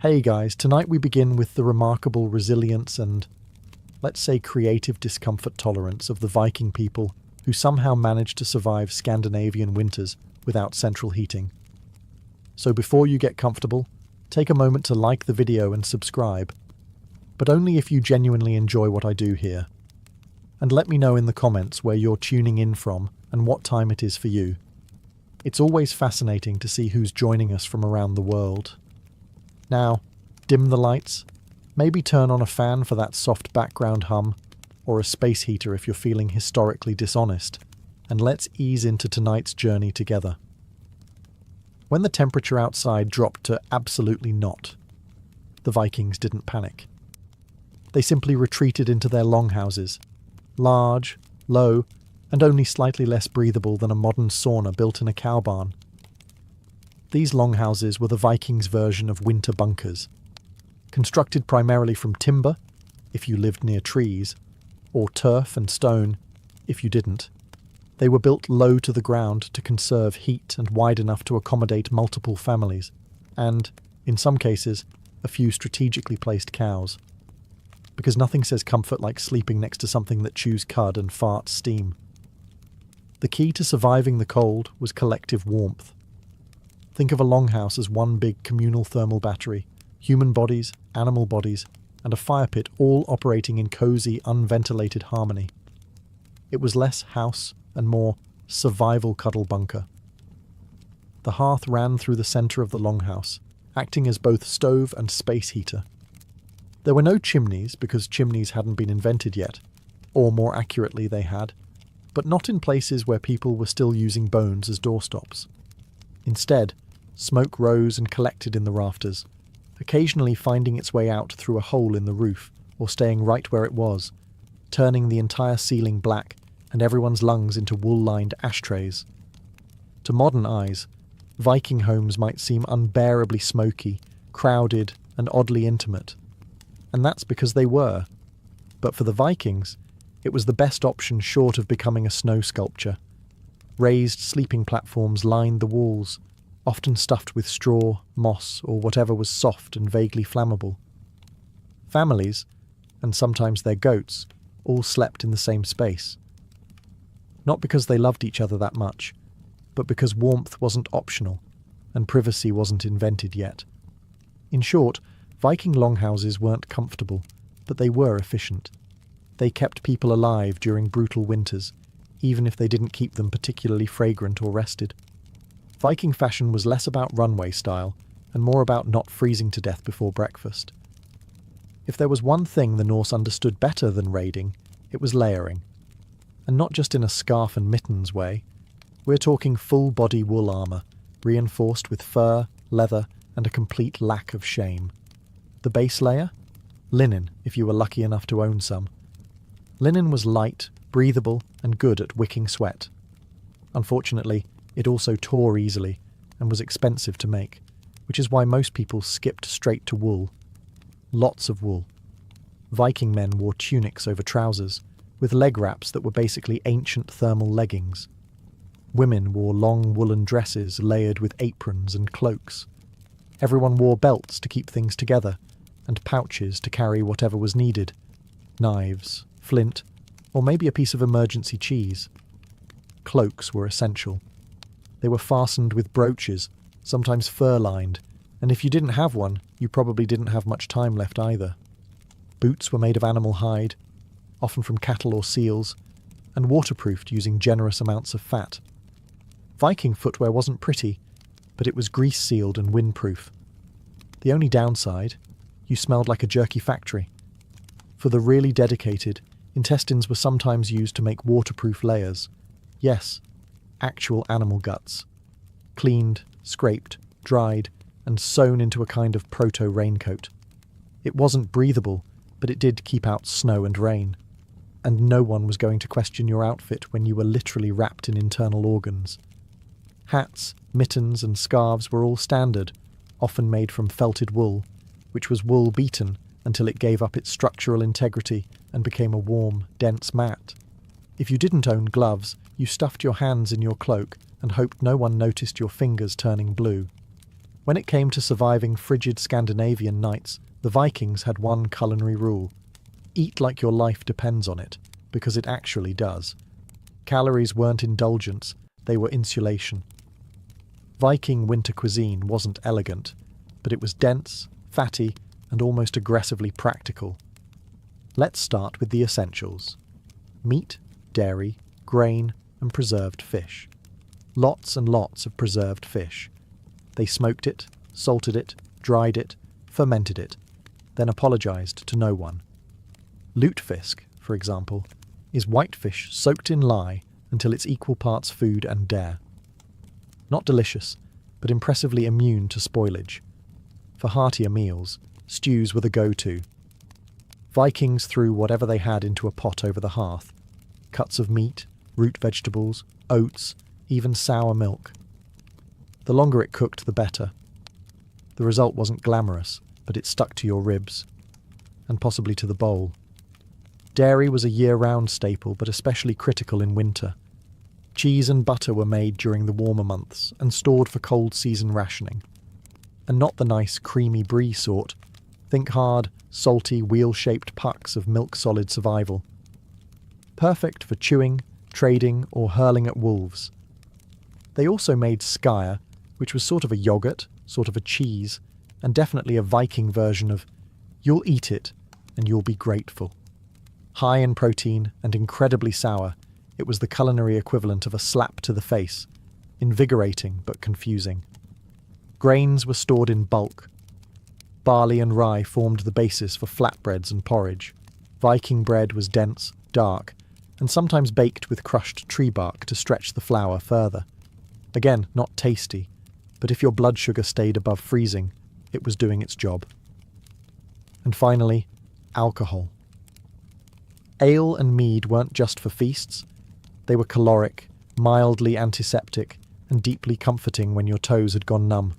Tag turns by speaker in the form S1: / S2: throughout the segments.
S1: Hey guys, tonight we begin with the remarkable resilience and, let's say, creative discomfort tolerance of the Viking people who somehow managed to survive Scandinavian winters without central heating. So before you get comfortable, take a moment to like the video and subscribe, but only if you genuinely enjoy what I do here. And let me know in the comments where you're tuning in from and what time it is for you. It's always fascinating to see who's joining us from around the world. Now, dim the lights, maybe turn on a fan for that soft background hum, or a space heater if you're feeling historically dishonest, and let's ease into tonight's journey together. When the temperature outside dropped to absolutely not, the Vikings didn't panic. They simply retreated into their longhouses, large, low, and only slightly less breathable than a modern sauna built in a cow barn. These longhouses were the Vikings' version of winter bunkers, constructed primarily from timber, if you lived near trees, or turf and stone, if you didn't. They were built low to the ground to conserve heat and wide enough to accommodate multiple families, and, in some cases, a few strategically placed cows. Because nothing says comfort like sleeping next to something that chews cud and farts steam. The key to surviving the cold was collective warmth. Think of a longhouse as one big communal thermal battery, human bodies, animal bodies, and a fire pit all operating in cosy, unventilated harmony. It was less house and more survival cuddle bunker. The hearth ran through the centre of the longhouse, acting as both stove and space heater. There were no chimneys because chimneys hadn't been invented yet, or more accurately they had, but not in places where people were still using bones as doorstops. Instead, smoke rose and collected in the rafters, occasionally finding its way out through a hole in the roof or staying right where it was, turning the entire ceiling black and everyone's lungs into wool-lined ashtrays. To modern eyes, Viking homes might seem unbearably smoky, crowded, and oddly intimate. And that's because they were. But for the Vikings, it was the best option short of becoming a snow sculpture. Raised sleeping platforms lined the walls, often stuffed with straw, moss, or whatever was soft and vaguely flammable. Families, and sometimes their goats, all slept in the same space. Not because they loved each other that much, but because warmth wasn't optional, and privacy wasn't invented yet. In short, Viking longhouses weren't comfortable, but they were efficient. They kept people alive during brutal winters, even if they didn't keep them particularly fragrant or rested. Viking fashion was less about runway style and more about not freezing to death before breakfast. If there was one thing the Norse understood better than raiding, it was layering. And not just in a scarf and mittens way. We're talking full-body wool armour, reinforced with fur, leather, and a complete lack of shame. The base layer? Linen, if you were lucky enough to own some. Linen was light, breathable, and good at wicking sweat. Unfortunately, it also tore easily and was expensive to make, which is why most people skipped straight to wool. Lots of wool. Viking men wore tunics over trousers, with leg wraps that were basically ancient thermal leggings. Women wore long woolen dresses layered with aprons and cloaks. Everyone wore belts to keep things together, and pouches to carry whatever was needed. Knives, flint, or maybe a piece of emergency cheese. Cloaks were essential. They were fastened with brooches, sometimes fur-lined, and if you didn't have one, you probably didn't have much time left either. Boots were made of animal hide, often from cattle or seals, and waterproofed using generous amounts of fat. Viking footwear wasn't pretty, but it was grease-sealed and windproof. The only downside, you smelled like a jerky factory. For the really dedicated, intestines were sometimes used to make waterproof layers. Yes, actual animal guts. Cleaned, scraped, dried, and sewn into a kind of proto-raincoat. It wasn't breathable, but it did keep out snow and rain. And no one was going to question your outfit when you were literally wrapped in internal organs. Hats, mittens, and scarves were all standard, often made from felted wool, which was wool beaten until it gave up its structural integrity and became a warm, dense mat. If you didn't own gloves, you stuffed your hands in your cloak and hoped no one noticed your fingers turning blue. When it came to surviving frigid Scandinavian nights, the Vikings had one culinary rule: eat like your life depends on it, because it actually does. Calories weren't indulgence, they were insulation. Viking winter cuisine wasn't elegant, but it was dense, fatty, and almost aggressively practical. Let's start with the essentials: meat, dairy, grain, and preserved fish. Lots and lots of preserved fish. They smoked it, salted it, dried it, fermented it, then apologised to no one. Lutefisk, for example, is whitefish soaked in lye until it's equal parts food and dare. Not delicious, but impressively immune to spoilage. For heartier meals, stews were the go-to. Vikings threw whatever they had into a pot over the hearth: cuts of meat, root vegetables, oats, even sour milk. The longer it cooked, the better. The result wasn't glamorous, but it stuck to your ribs, and possibly to the bowl. Dairy was a year-round staple, but especially critical in winter. Cheese and butter were made during the warmer months and stored for cold season rationing. And not the nice creamy brie sort. Think hard, salty, wheel-shaped pucks of milk-solid survival. Perfect for chewing, trading, or hurling at wolves. They also made skyr, which was sort of a yogurt, sort of a cheese, and definitely a Viking version of "you'll eat it and you'll be grateful." High in protein and incredibly sour, it was the culinary equivalent of a slap to the face, invigorating but confusing. Grains were stored in bulk. Barley and rye formed the basis for flatbreads and porridge. Viking bread was dense, dark, and sometimes baked with crushed tree bark to stretch the flour further. Again, not tasty, but if your blood sugar stayed above freezing, it was doing its job. And finally, alcohol. Ale and mead weren't just for feasts. They were caloric, mildly antiseptic, and deeply comforting when your toes had gone numb.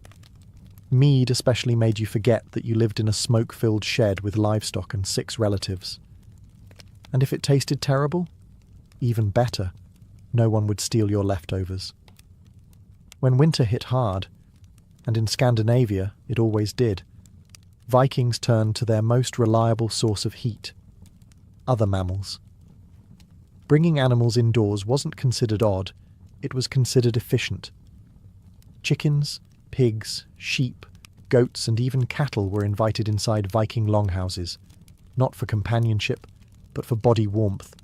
S1: Mead especially made you forget that you lived in a smoke-filled shed with livestock and 6 relatives. And if it tasted terrible, even better, no one would steal your leftovers. When winter hit hard, and in Scandinavia it always did, Vikings turned to their most reliable source of heat: other mammals. Bringing animals indoors wasn't considered odd, it was considered efficient. Chickens, pigs, sheep, goats, and even cattle were invited inside Viking longhouses, not for companionship, but for body warmth.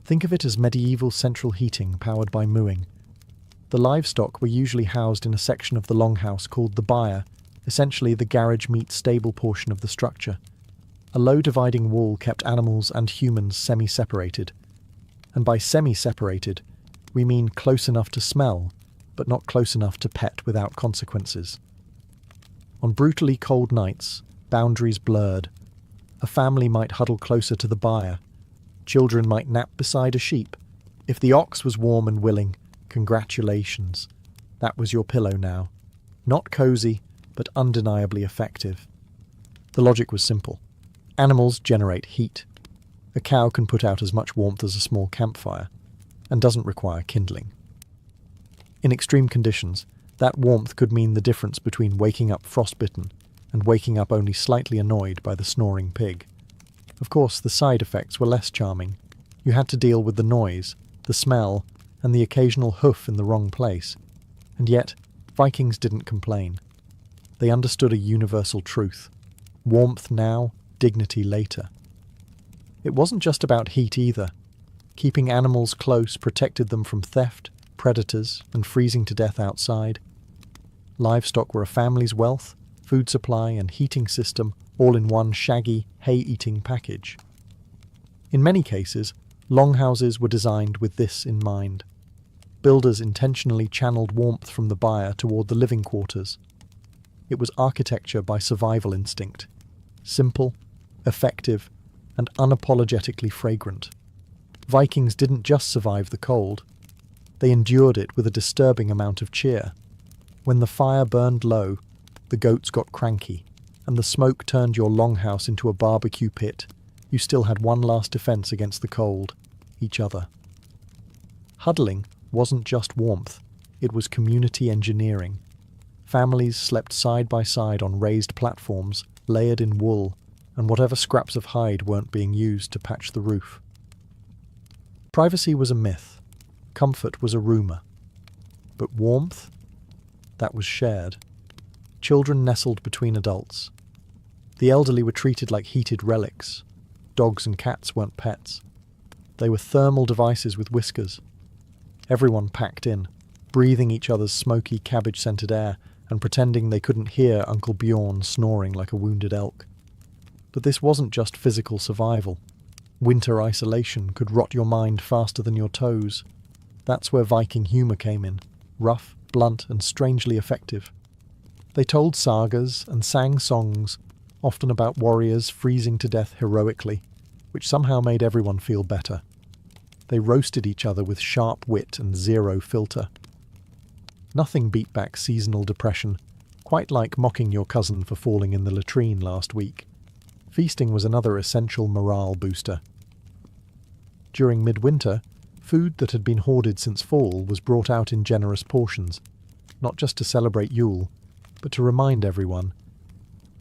S1: Think of it as medieval central heating powered by mooing. The livestock were usually housed in a section of the longhouse called the byre, essentially the garage meet stable portion of the structure. A low dividing wall kept animals and humans semi-separated. And by semi-separated, we mean close enough to smell, but not close enough to pet without consequences. On brutally cold nights, boundaries blurred. A family might huddle closer to the byre. Children might nap beside a sheep. If the ox was warm and willing, congratulations. That was your pillow now. Not cosy, but undeniably effective. The logic was simple. Animals generate heat. A cow can put out as much warmth as a small campfire, and doesn't require kindling. In extreme conditions, that warmth could mean the difference between waking up frostbitten and waking up only slightly annoyed by the snoring pig. Of course, the side effects were less charming. You had to deal with the noise, the smell, and the occasional hoof in the wrong place. And yet, Vikings didn't complain. They understood a universal truth: warmth now, dignity later. It wasn't just about heat either. Keeping animals close protected them from theft, predators, and freezing to death outside. Livestock were a family's wealth, food supply, and heating system, all in one shaggy, hay-eating package. In many cases, longhouses were designed with this in mind. Builders intentionally channeled warmth from the byre toward the living quarters. It was architecture by survival instinct. Simple, effective, and unapologetically fragrant. Vikings didn't just survive the cold. They endured it with a disturbing amount of cheer. When the fire burned low, the goats got cranky, and the smoke turned your longhouse into a barbecue pit, you still had one last defense against the cold: each other. Huddling wasn't just warmth, it was community engineering. Families slept side by side on raised platforms, layered in wool, and whatever scraps of hide weren't being used to patch the roof. Privacy was a myth. Comfort was a rumour. But warmth? That was shared. Children nestled between adults. The elderly were treated like heated relics. Dogs and cats weren't pets. They were thermal devices with whiskers. Everyone packed in, breathing each other's smoky, cabbage-scented air and pretending they couldn't hear Uncle Bjorn snoring like a wounded elk. But this wasn't just physical survival. Winter isolation could rot your mind faster than your toes. That's where Viking humour came in, rough, blunt, and strangely effective. They told sagas and sang songs, often about warriors freezing to death heroically, which somehow made everyone feel better. They roasted each other with sharp wit and zero filter. Nothing beat back seasonal depression, quite like mocking your cousin for falling in the latrine last week. Feasting was another essential morale booster. During midwinter, food that had been hoarded since fall was brought out in generous portions, not just to celebrate Yule, but to remind everyone,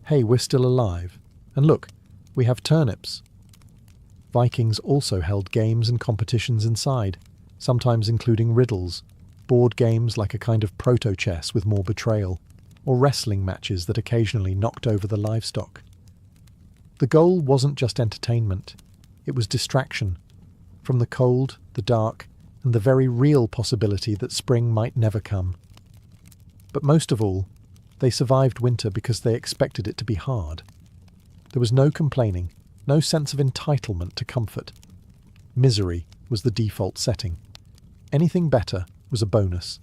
S1: hey, we're still alive, and look, we have turnips. Vikings also held games and competitions inside, sometimes including riddles, board games like a kind of proto-chess with more betrayal, or wrestling matches that occasionally knocked over the livestock. The goal wasn't just entertainment, it was distraction, from the cold, the dark, and the very real possibility that spring might never come. But most of all, they survived winter because they expected it to be hard. There was no complaining, no sense of entitlement to comfort. Misery was the default setting. Anything better was a bonus.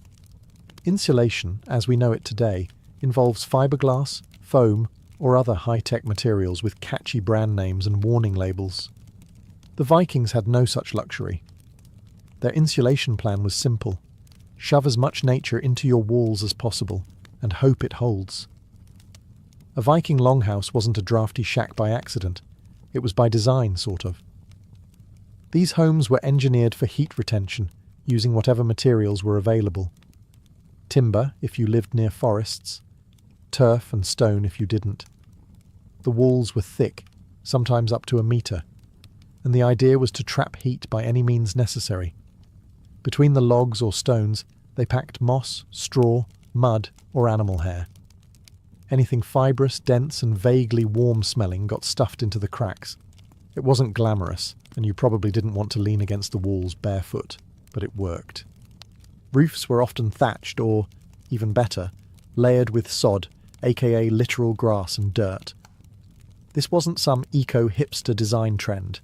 S1: Insulation, as we know it today, involves fiberglass, foam, or other high-tech materials with catchy brand names and warning labels. The Vikings had no such luxury. Their insulation plan was simple. Shove as much nature into your walls as possible, and hope it holds. A Viking longhouse wasn't a drafty shack by accident. It was by design, sort of. These homes were engineered for heat retention, using whatever materials were available. Timber, if you lived near forests. Turf and stone if you didn't. The walls were thick, sometimes up to a metre, and the idea was to trap heat by any means necessary. Between the logs or stones, they packed moss, straw, mud, or animal hair. Anything fibrous, dense, and vaguely warm-smelling got stuffed into the cracks. It wasn't glamorous, and you probably didn't want to lean against the walls barefoot, but it worked. Roofs were often thatched or, even better, layered with sod, aka literal grass and dirt. This wasn't some eco-hipster design trend.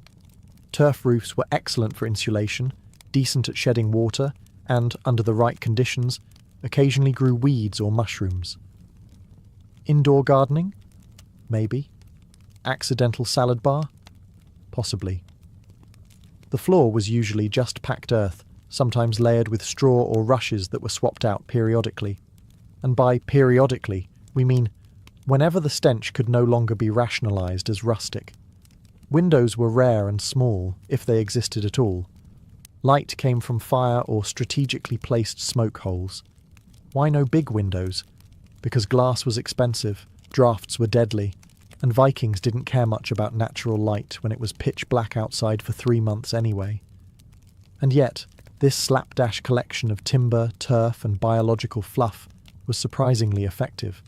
S1: Turf roofs were excellent for insulation, decent at shedding water, and, under the right conditions, occasionally grew weeds or mushrooms. Indoor gardening? Maybe. Accidental salad bar? Possibly. The floor was usually just packed earth, sometimes layered with straw or rushes that were swapped out periodically. And by periodically, we mean whenever the stench could no longer be rationalised as rustic. Windows were rare and small, if they existed at all. Light came from fire or strategically placed smoke holes. Why no big windows? Because glass was expensive, drafts were deadly, and Vikings didn't care much about natural light when it was pitch black outside for 3 months anyway. And yet, this slapdash collection of timber, turf, and biological fluff was surprisingly effective.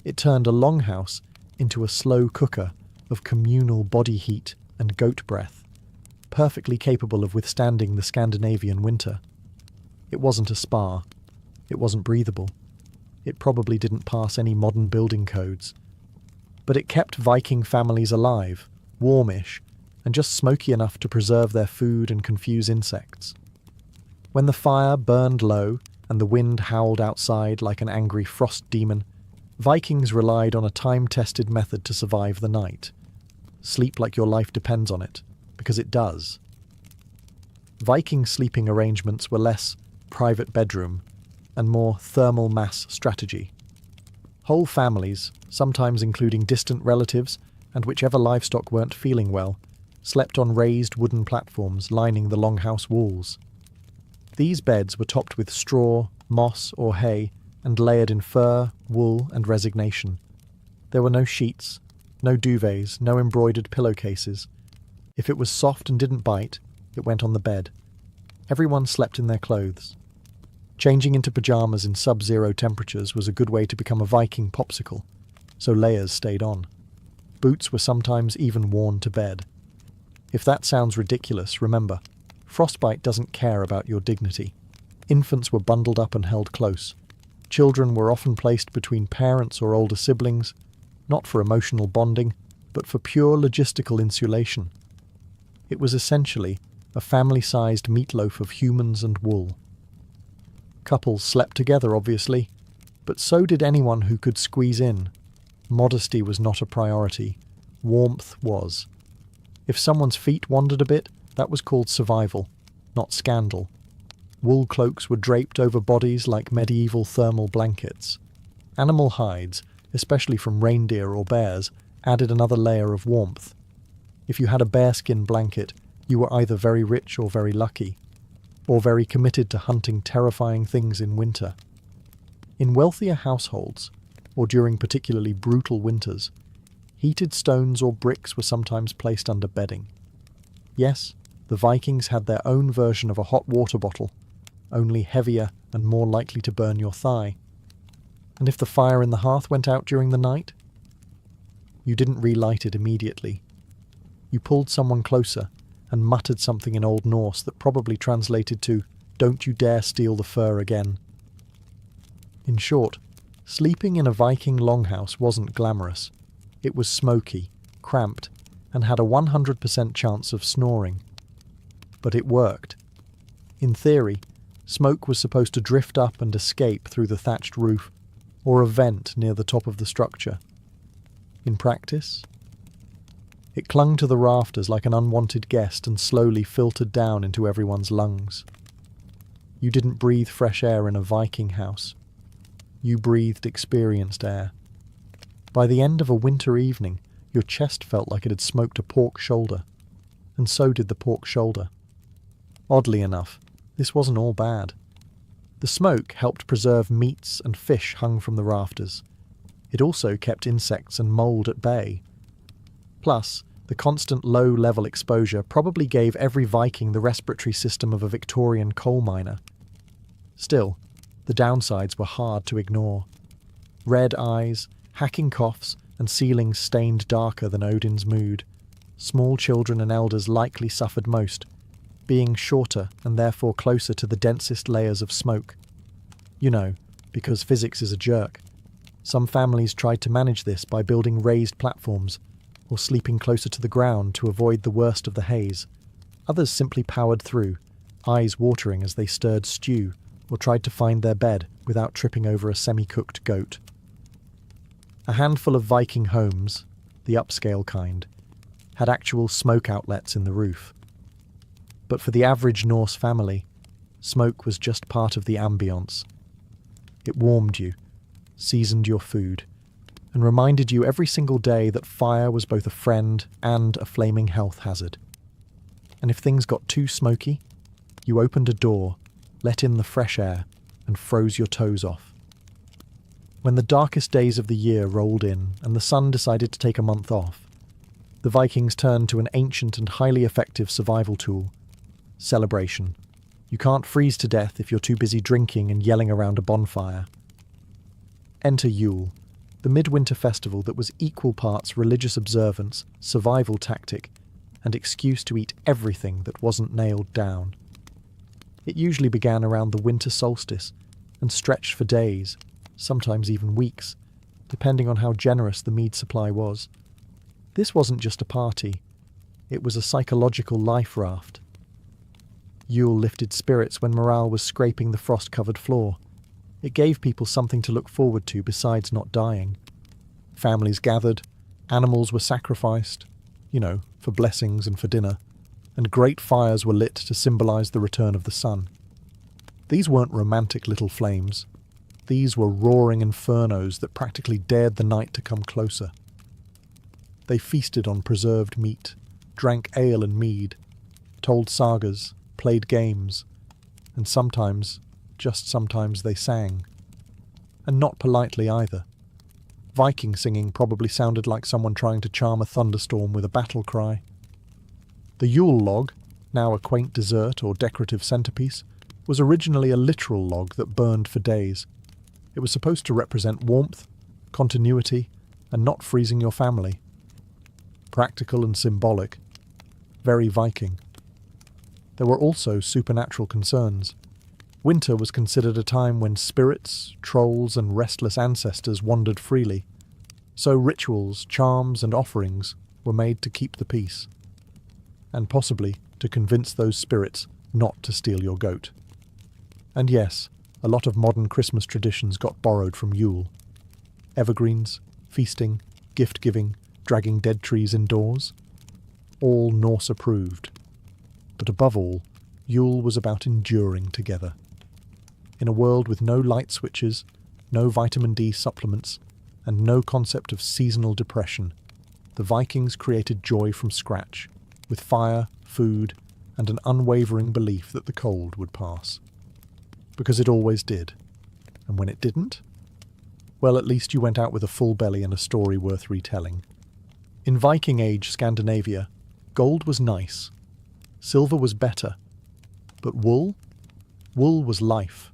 S1: It turned a longhouse into a slow cooker of communal body heat and goat breath, perfectly capable of withstanding the Scandinavian winter. It wasn't a spa. It wasn't breathable. It probably didn't pass any modern building codes. But it kept Viking families alive, warmish, and just smoky enough to preserve their food and confuse insects. When the fire burned low and the wind howled outside like an angry frost demon, Vikings relied on a time-tested method to survive the night. Sleep like your life depends on it, because it does. Viking sleeping arrangements were less private bedroom and more thermal mass strategy. Whole families, sometimes including distant relatives and whichever livestock weren't feeling well, slept on raised wooden platforms lining the longhouse walls. These beds were topped with straw, moss, or hay and layered in fur, wool, and resignation. There were no sheets, no duvets, no embroidered pillowcases. If it was soft and didn't bite, it went on the bed. Everyone slept in their clothes. Changing into pajamas in sub-zero temperatures was a good way to become a Viking popsicle, so layers stayed on. Boots were sometimes even worn to bed. If that sounds ridiculous, remember, frostbite doesn't care about your dignity. Infants were bundled up and held close. Children were often placed between parents or older siblings, not for emotional bonding, but for pure logistical insulation. It was essentially a family-sized meatloaf of humans and wool. Couples slept together, obviously, but so did anyone who could squeeze in. Modesty was not a priority. Warmth was. If someone's feet wandered a bit, that was called survival, not scandal. Wool cloaks were draped over bodies like medieval thermal blankets. Animal hides, especially from reindeer or bears, added another layer of warmth. If you had a bearskin blanket, you were either very rich or very lucky, or very committed to hunting terrifying things in winter. In wealthier households, or during particularly brutal winters, heated stones or bricks were sometimes placed under bedding. Yes, the Vikings had their own version of a hot water bottle, only heavier and more likely to burn your thigh. And if the fire in the hearth went out during the night, you didn't relight it immediately. You pulled someone closer and muttered something in Old Norse that probably translated to, "Don't you dare steal the fur again." In short, sleeping in a Viking longhouse wasn't glamorous. It was smoky, cramped, and had a 100% chance of snoring. But it worked. In theory, smoke was supposed to drift up and escape through the thatched roof, or a vent near the top of the structure. In practice, it clung to the rafters like an unwanted guest and slowly filtered down into everyone's lungs. You didn't breathe fresh air in a Viking house. You breathed experienced air. By the end of a winter evening, your chest felt like it had smoked a pork shoulder, and so did the pork shoulder. Oddly enough, this wasn't all bad. The smoke helped preserve meats and fish hung from the rafters. It also kept insects and mould at bay. Plus, the constant low-level exposure probably gave every Viking the respiratory system of a Victorian coal miner. Still, the downsides were hard to ignore. Red eyes, hacking coughs, and ceilings stained darker than Odin's mood. Small children and elders likely suffered most, being shorter and therefore closer to the densest layers of smoke. You know, because physics is a jerk. Some families tried to manage this by building raised platforms, or sleeping closer to the ground to avoid the worst of the haze. Others simply powered through, eyes watering as they stirred stew, or tried to find their bed without tripping over a semi-cooked goat. A handful of Viking homes, the upscale kind, had actual smoke outlets in the roof. But for the average Norse family, smoke was just part of the ambience. It warmed you, seasoned your food, and reminded you every single day that fire was both a friend and a flaming health hazard. And if things got too smoky, you opened a door, let in the fresh air, and froze your toes off. When the darkest days of the year rolled in and the sun decided to take a month off, the Vikings turned to an ancient and highly effective survival tool: celebration. You can't freeze to death if you're too busy drinking and yelling around a bonfire. Enter Yule, the midwinter festival that was equal parts religious observance, survival tactic, and excuse to eat everything that wasn't nailed down. It usually began around the winter solstice and stretched for days, sometimes even weeks, depending on how generous the mead supply was. This wasn't just a party, it was a psychological life raft. Yule lifted spirits when morale was scraping the frost-covered floor. It gave people something to look forward to besides not dying. Families gathered, animals were sacrificed, for blessings and for dinner, and great fires were lit to symbolize the return of the sun. These weren't romantic little flames. These were roaring infernos that practically dared the night to come closer. They feasted on preserved meat, drank ale and mead, told sagas, played games, and sometimes, just sometimes, they sang. and not politely either. Viking singing probably sounded like someone trying to charm a thunderstorm with a battle cry. The Yule log, now a quaint dessert or decorative centerpiece, was originally a literal log that burned for days. It was supposed to represent warmth, continuity, and not freezing your family. Practical and symbolic. Very Viking. There were also supernatural concerns. Winter was considered a time when spirits, trolls, and restless ancestors wandered freely, so rituals, charms, and offerings were made to keep the peace, and possibly to convince those spirits not to steal your goat. And yes, a lot of modern Christmas traditions got borrowed from Yule. Evergreens, feasting, gift-giving, dragging dead trees indoors. All Norse approved. But above all, Yule was about enduring together. In a world with no light switches, no vitamin D supplements, and no concept of seasonal depression, the Vikings created joy from scratch, with fire, food, and an unwavering belief that the cold would pass. Because it always did. And when it didn't? Well, at least you went out with a full belly and a story worth retelling. In Viking Age Scandinavia, gold was nice. Silver was better. But wool? Wool was life.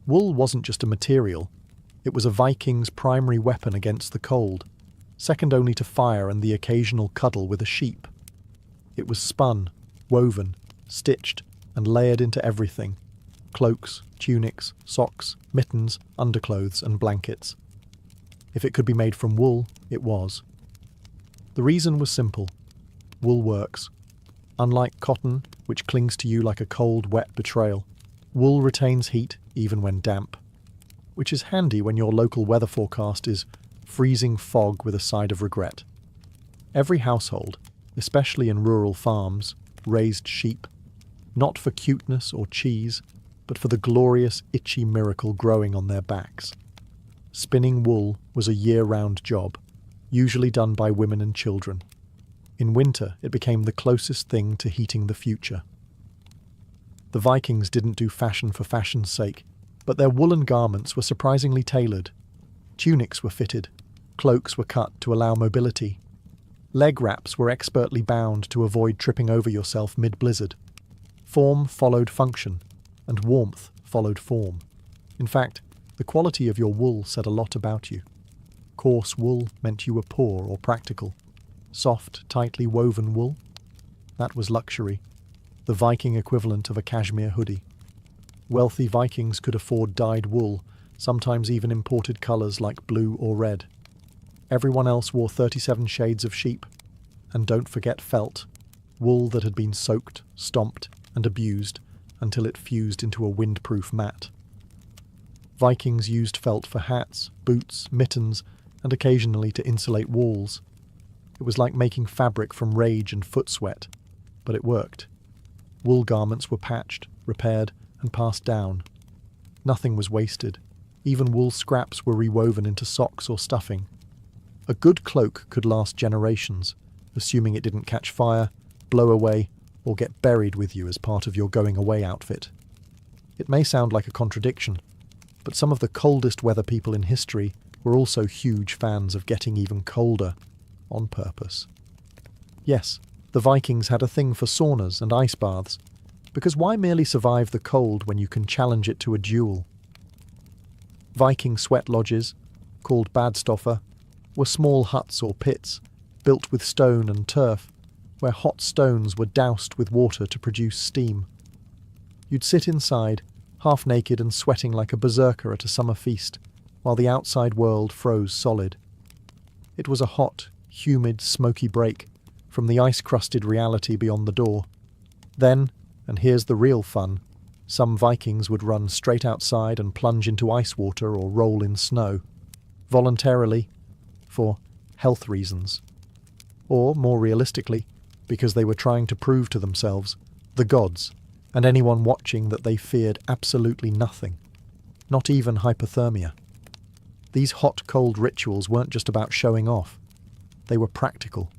S1: Wool wasn't just a material. It was a Viking's primary weapon against the cold, second only to fire and the occasional cuddle with a sheep. It was spun, woven, stitched, and layered into everything. Cloaks, tunics, socks, mittens, underclothes, and blankets. If it could be made from wool, it was. The reason was simple. Wool works. Unlike cotton, which clings to you like a cold, wet betrayal, wool retains heat even when damp, which is handy when your local weather forecast is freezing fog with a side of regret. Every household, especially in rural farms, raised sheep, not for cuteness or cheese, but for the glorious, itchy miracle growing on their backs. Spinning wool was a year-round job, usually done by women and children. In winter, it became the closest thing to heating the future. The Vikings didn't do fashion for fashion's sake, but their woolen garments were surprisingly tailored. Tunics were fitted, cloaks were cut to allow mobility. Leg wraps were expertly bound to avoid tripping over yourself mid-blizzard. Form followed function, and warmth followed form. In fact, the quality of your wool said a lot about you. Coarse wool meant you were poor or practical. Soft, tightly woven wool? That was luxury, the Viking equivalent of a cashmere hoodie. Wealthy Vikings could afford dyed wool, sometimes even imported colours like blue or red. Everyone else wore 37 shades of sheep. And don't forget felt, wool that had been soaked, stomped, and abused until it fused into a windproof mat. Vikings used felt for hats, boots, mittens, and occasionally to insulate walls. It was like making fabric from rage and foot sweat, but it worked. Wool garments were patched, repaired, and passed down. Nothing was wasted. Even wool scraps were rewoven into socks or stuffing. A good cloak could last generations, assuming it didn't catch fire, blow away, or get buried with you as part of your going-away outfit. It may sound like a contradiction, but some of the coldest weather people in history were also huge fans of getting even colder, on purpose. Yes, the Vikings had a thing for saunas and ice baths, because why merely survive the cold when you can challenge it to a duel? Viking sweat lodges, called badstoffer, were small huts or pits, built with stone and turf, where hot stones were doused with water to produce steam. You'd sit inside, half naked and sweating like a berserker at a summer feast, while the outside world froze solid. It was a hot, humid, smoky break from the ice-crusted reality beyond the door. Then, and here's the real fun, some Vikings would run straight outside and plunge into ice water or roll in snow, voluntarily, for health reasons. Or, more realistically, because they were trying to prove to themselves, the gods, and anyone watching, that they feared absolutely nothing, not even hypothermia. These hot-cold rituals weren't just about showing off. They were practical.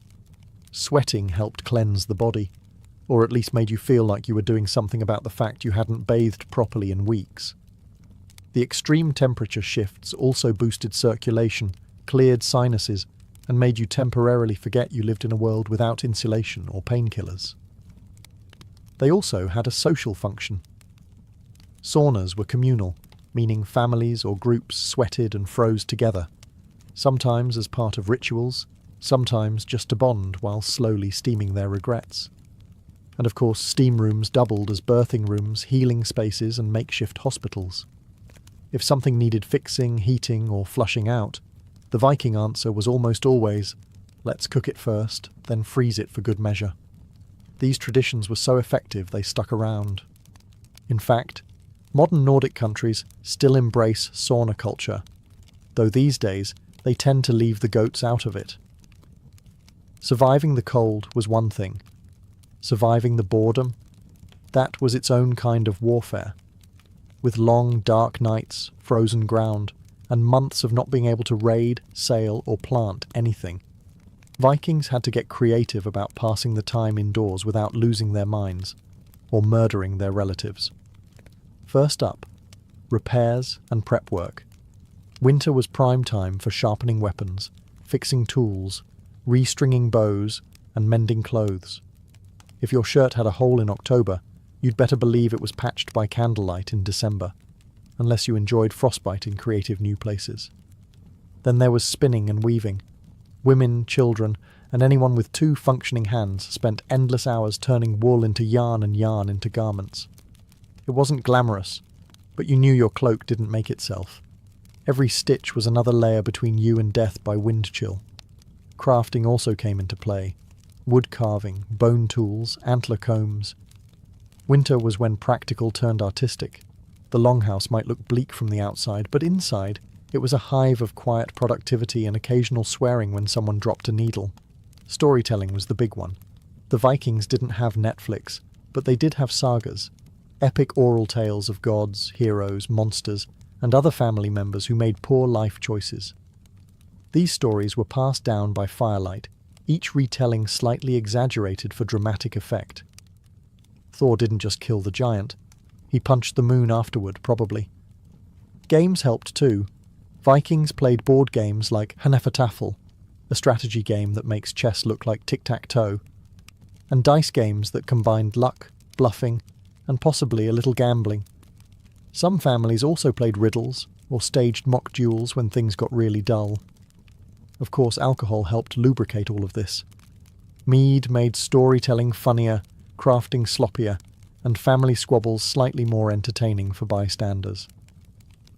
S1: Sweating helped cleanse the body, or at least made you feel like you were doing something about the fact you hadn't bathed properly in weeks. The extreme temperature shifts also boosted circulation, cleared sinuses, and made you temporarily forget you lived in a world without insulation or painkillers. They also had a social function. Saunas were communal, meaning families or groups sweated and froze together, sometimes as part of rituals, sometimes just to bond while slowly steaming their regrets. And of course, steam rooms doubled as birthing rooms, healing spaces, and makeshift hospitals. If something needed fixing, heating, or flushing out, the Viking answer was almost always, let's cook it first, then freeze it for good measure. These traditions were so effective they stuck around. In fact, modern Nordic countries still embrace sauna culture, though these days they tend to leave the goats out of it. Surviving the cold was one thing. Surviving the boredom, that was its own kind of warfare. With long, dark nights, frozen ground, and months of not being able to raid, sail, or plant anything, Vikings had to get creative about passing the time indoors without losing their minds, or murdering their relatives. First up, repairs and prep work. Winter was prime time for sharpening weapons, fixing tools, restringing bows, and mending clothes. If your shirt had a hole in October, you'd better believe it was patched by candlelight in December, unless you enjoyed frostbite in creative new places. Then there was spinning and weaving. Women, children, and anyone with 2 functioning hands spent endless hours turning wool into yarn and yarn into garments. It wasn't glamorous, but you knew your cloak didn't make itself. Every stitch was another layer between you and death by wind chill. Crafting also came into play. Wood carving, bone tools, antler combs. Winter was when practical turned artistic. The longhouse might look bleak from the outside, but inside, it was a hive of quiet productivity and occasional swearing when someone dropped a needle. Storytelling was the big one. The Vikings didn't have Netflix, but they did have sagas. Epic oral tales of gods, heroes, monsters, and other family members who made poor life choices. These stories were passed down by firelight, each retelling slightly exaggerated for dramatic effect. Thor didn't just kill the giant. He punched the moon afterward, probably. Games helped too. Vikings played board games like Hnefatafl, a strategy game that makes chess look like tic-tac-toe, and dice games that combined luck, bluffing, and possibly a little gambling. Some families also played riddles or staged mock duels when things got really dull. Of course, alcohol helped lubricate all of this. Mead made storytelling funnier, crafting sloppier, and family squabbles slightly more entertaining for bystanders.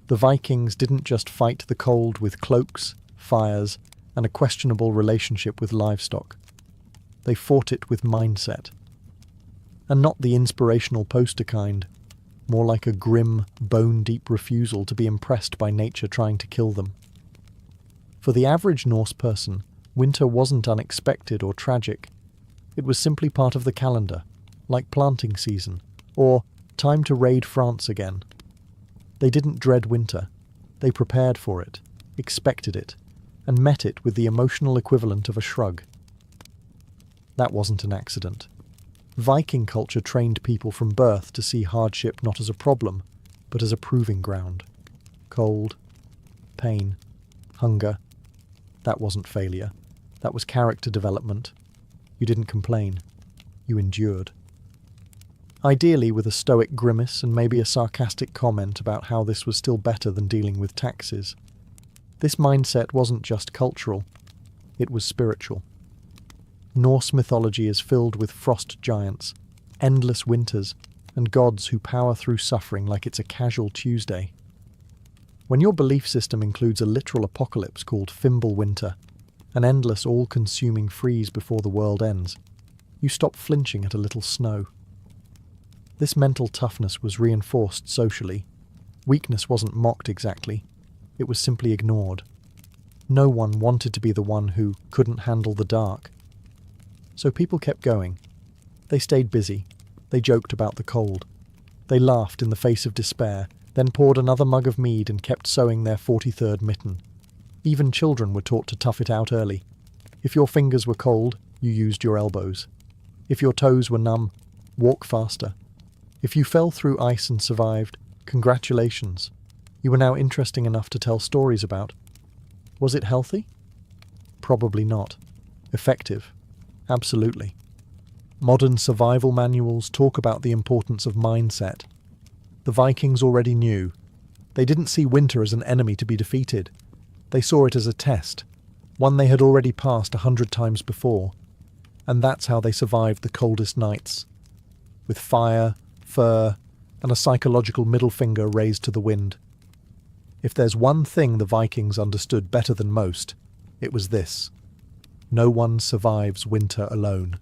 S1: The Vikings didn't just fight the cold with cloaks, fires, and a questionable relationship with livestock. They fought it with mindset. And not the inspirational poster kind, more like a grim, bone-deep refusal to be impressed by nature trying to kill them. For the average Norse person, winter wasn't unexpected or tragic. It was simply part of the calendar, like planting season, or time to raid France again. They didn't dread winter. They prepared for it, expected it, and met it with the emotional equivalent of a shrug. That wasn't an accident. Viking culture trained people from birth to see hardship not as a problem, but as a proving ground. Cold, pain, hunger. That wasn't failure. That was character development. You didn't complain. You endured. Ideally with a stoic grimace and maybe a sarcastic comment about how this was still better than dealing with taxes. This mindset wasn't just cultural, it was spiritual. Norse mythology is filled with frost giants, endless winters, and gods who power through suffering like it's a casual Tuesday. When your belief system includes a literal apocalypse called Fimbulwinter, an endless all-consuming freeze before the world ends, you stop flinching at a little snow. This mental toughness was reinforced socially. Weakness wasn't mocked exactly. It was simply ignored. No one wanted to be the one who couldn't handle the dark. So people kept going. They stayed busy. They joked about the cold. They laughed in the face of despair, then poured another mug of mead and kept sewing their 43rd mitten. Even children were taught to tough it out early. If your fingers were cold, you used your elbows. If your toes were numb, walk faster. If you fell through ice and survived, congratulations. you were now interesting enough to tell stories about. Was it healthy? Probably not. Effective? Absolutely. Modern survival manuals talk about the importance of mindset. The Vikings already knew. They didn't see winter as an enemy to be defeated. They saw it as a test, one they had already passed 100 times before. And that's how they survived the coldest nights. With fire, fur, and a psychological middle finger raised to the wind. If there's one thing the Vikings understood better than most, it was this: no one survives winter alone.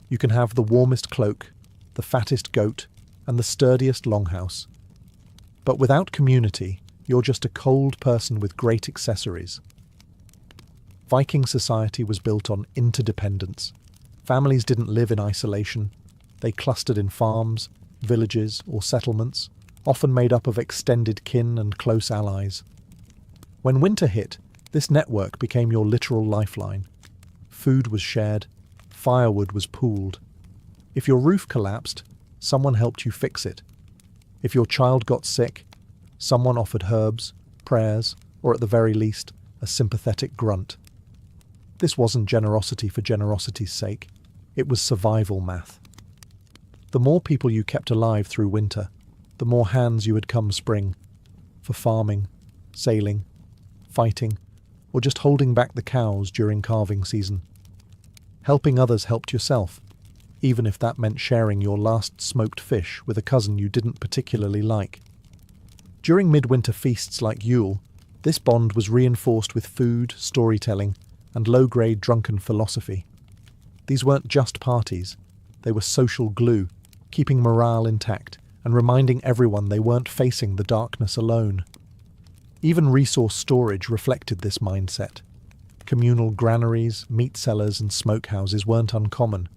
S1: You can have the warmest cloak, the fattest goat, and the sturdiest longhouse. But without community, you're just a cold person with great accessories. Viking society was built on interdependence. Families didn't live in isolation. They clustered in farms, villages, or settlements, often made up of extended kin and close allies. When winter hit, this network became your literal lifeline. Food was shared, firewood was pooled. If your roof collapsed, someone helped you fix it. If your child got sick, someone offered herbs, prayers, or at the very least, a sympathetic grunt. This wasn't generosity for generosity's sake. It was survival math. The more people you kept alive through winter, the more hands you had come spring, for farming, sailing, fighting, or just holding back the cows during calving season. Helping others helped yourself, even if that meant sharing your last smoked fish with a cousin you didn't particularly like. During midwinter feasts like Yule, this bond was reinforced with food, storytelling, and low-grade drunken philosophy. These weren't just parties, they were social glue, keeping morale intact and reminding everyone they weren't facing the darkness alone. Even resource storage reflected this mindset. Communal granaries, meat cellars, and smokehouses weren't uncommon.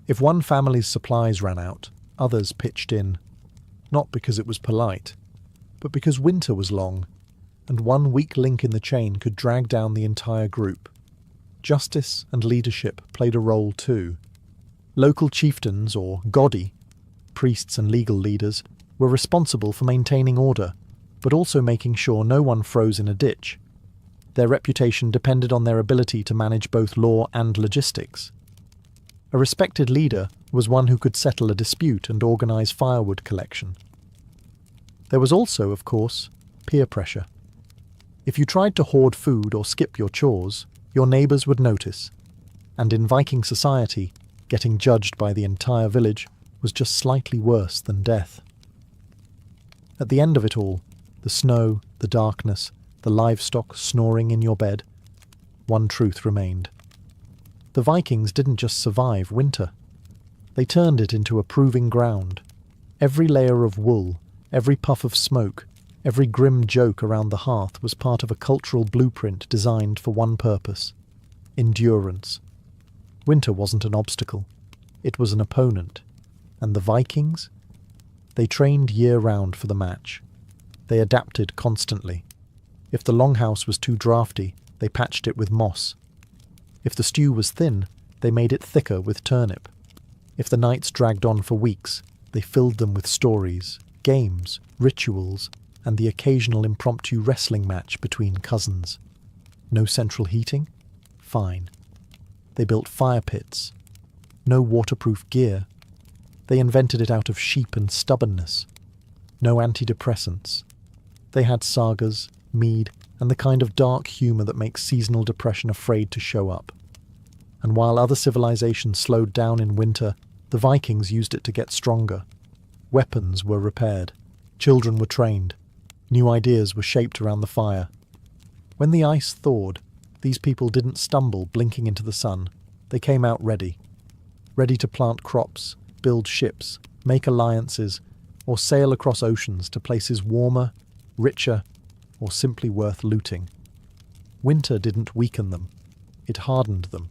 S1: If one family's supplies ran out, others pitched in. Not because it was polite, but because winter was long, and one weak link in the chain could drag down the entire group. Justice and leadership played a role too. Local chieftains, or godi, priests and legal leaders, were responsible for maintaining order, but also making sure no one froze in a ditch. Their reputation depended on their ability to manage both law and logistics. A respected leader was one who could settle a dispute and organize firewood collection. There was also, of course, peer pressure. If you tried to hoard food or skip your chores, your neighbours would notice. And in Viking society, getting judged by the entire village was just slightly worse than death. At the end of it all, the snow, the darkness, the livestock snoring in your bed, one truth remained. The Vikings didn't just survive winter. They turned it into a proving ground. Every layer of wool, every puff of smoke, every grim joke around the hearth was part of a cultural blueprint designed for one purpose: endurance. Winter wasn't an obstacle. It was an opponent. And the Vikings? They trained year-round for the match. They adapted constantly. If the longhouse was too draughty, they patched it with moss. If the stew was thin, they made it thicker with turnip. If the nights dragged on for weeks, they filled them with stories, games, rituals, and the occasional impromptu wrestling match between cousins. No central heating? Fine. They built fire pits. No waterproof gear. They invented it out of sheep and stubbornness. No antidepressants. They had sagas, mead, and the kind of dark humour that makes seasonal depression afraid to show up. And while other civilizations slowed down in winter, the Vikings used it to get stronger. Weapons were repaired. Children were trained. New ideas were shaped around the fire. When the ice thawed, these people didn't stumble blinking into the sun. They came out ready. Ready to plant crops, build ships, make alliances, or sail across oceans to places warmer, richer, or simply worth looting. Winter didn't weaken them. It hardened them,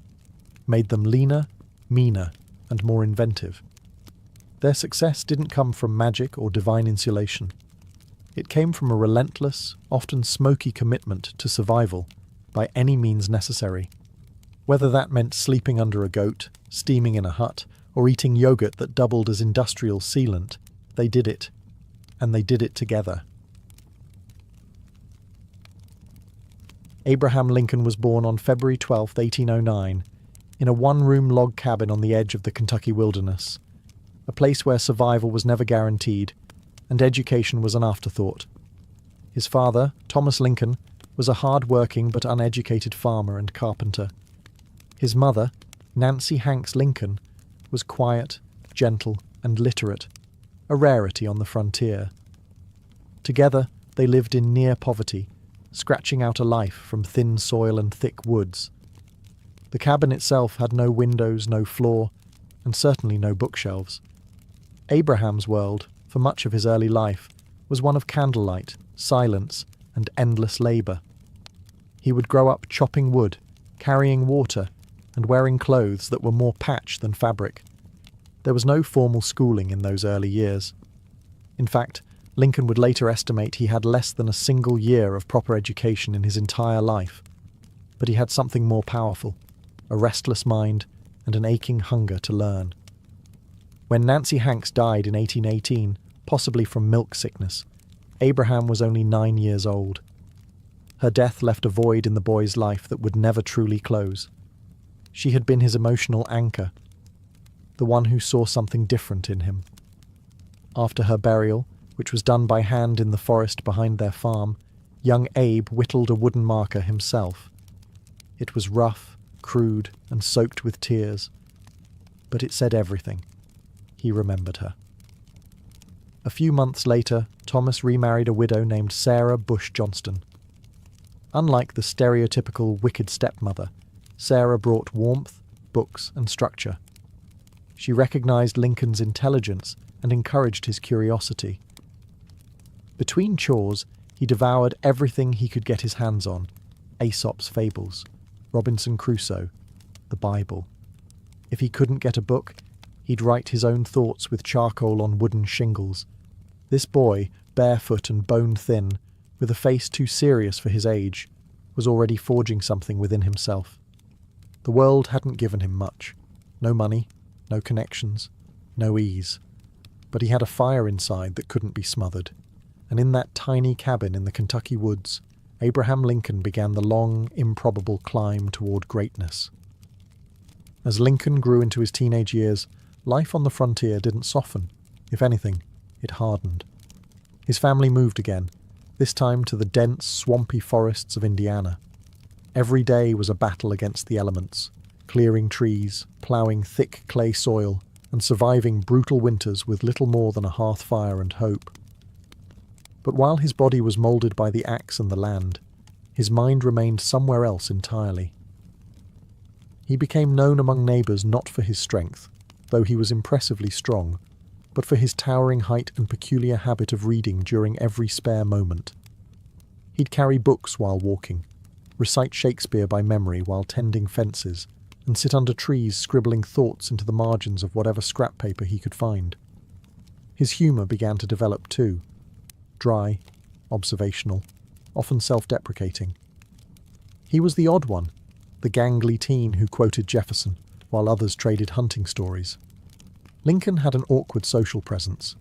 S1: made them leaner, meaner, and more inventive. Their success didn't come from magic or divine insulation. It came from a relentless, often smoky commitment to survival by any means necessary. Whether that meant sleeping under a goat, steaming in a hut, or eating yogurt that doubled as industrial sealant, they did it. And they did it together. Abraham Lincoln was born on February 12, 1809, in a one-room log cabin on the edge of the Kentucky wilderness, a place where survival was never guaranteed, and education was an afterthought. His father, Thomas Lincoln, was a hard-working but uneducated farmer and carpenter. His mother, Nancy Hanks Lincoln, was quiet, gentle, and literate, a rarity on the frontier. Together, they lived in near poverty, scratching out a life from thin soil and thick woods. The cabin itself had no windows, no floor, and certainly no bookshelves. Abraham's world, for much of his early life, was one of candlelight, silence, and endless labour. He would grow up chopping wood, carrying water, and wearing clothes that were more patch than fabric. There was no formal schooling in those early years. In fact, Lincoln would later estimate he had less than a single year of proper education in his entire life. But he had something more powerful, a restless mind and an aching hunger to learn. When Nancy Hanks died in 1818, possibly from milk sickness, Abraham was only 9 years old. Her death left a void in the boy's life that would never truly close. She had been his emotional anchor, the one who saw something different in him. After her burial, which was done by hand in the forest behind their farm, young Abe whittled a wooden marker himself. It was rough, crude, and soaked with tears, but it said everything. He remembered her. A few months later, Thomas remarried a widow named Sarah Bush Johnston. Unlike the stereotypical wicked stepmother, Sarah brought warmth, books, and structure. She recognized Lincoln's intelligence and encouraged his curiosity. Between chores, he devoured everything he could get his hands on: Aesop's fables, Robinson Crusoe, the Bible. If he couldn't get a book, he'd write his own thoughts with charcoal on wooden shingles. This boy, barefoot and bone-thin, with a face too serious for his age, was already forging something within himself. The world hadn't given him much. No money, no connections, no ease. But he had a fire inside that couldn't be smothered. And in that tiny cabin in the Kentucky woods, Abraham Lincoln began the long, improbable climb toward greatness. As Lincoln grew into his teenage years, life on the frontier didn't soften. If anything, it hardened. His family moved again, this time to the dense, swampy forests of Indiana. Every day was a battle against the elements, clearing trees, ploughing thick clay soil, and surviving brutal winters with little more than a hearth fire and hope. But while his body was moulded by the axe and the land, his mind remained somewhere else entirely. He became known among neighbours not for his strength, though he was impressively strong, but for his towering height and peculiar habit of reading during every spare moment. He'd carry books while walking, recite Shakespeare by memory while tending fences, and sit under trees scribbling thoughts into the margins of whatever scrap paper he could find. His humour began to develop too. Dry, observational, often self-deprecating. He was the odd one, the gangly teen who quoted Jefferson, while others traded hunting stories. Lincoln had an awkward social presence.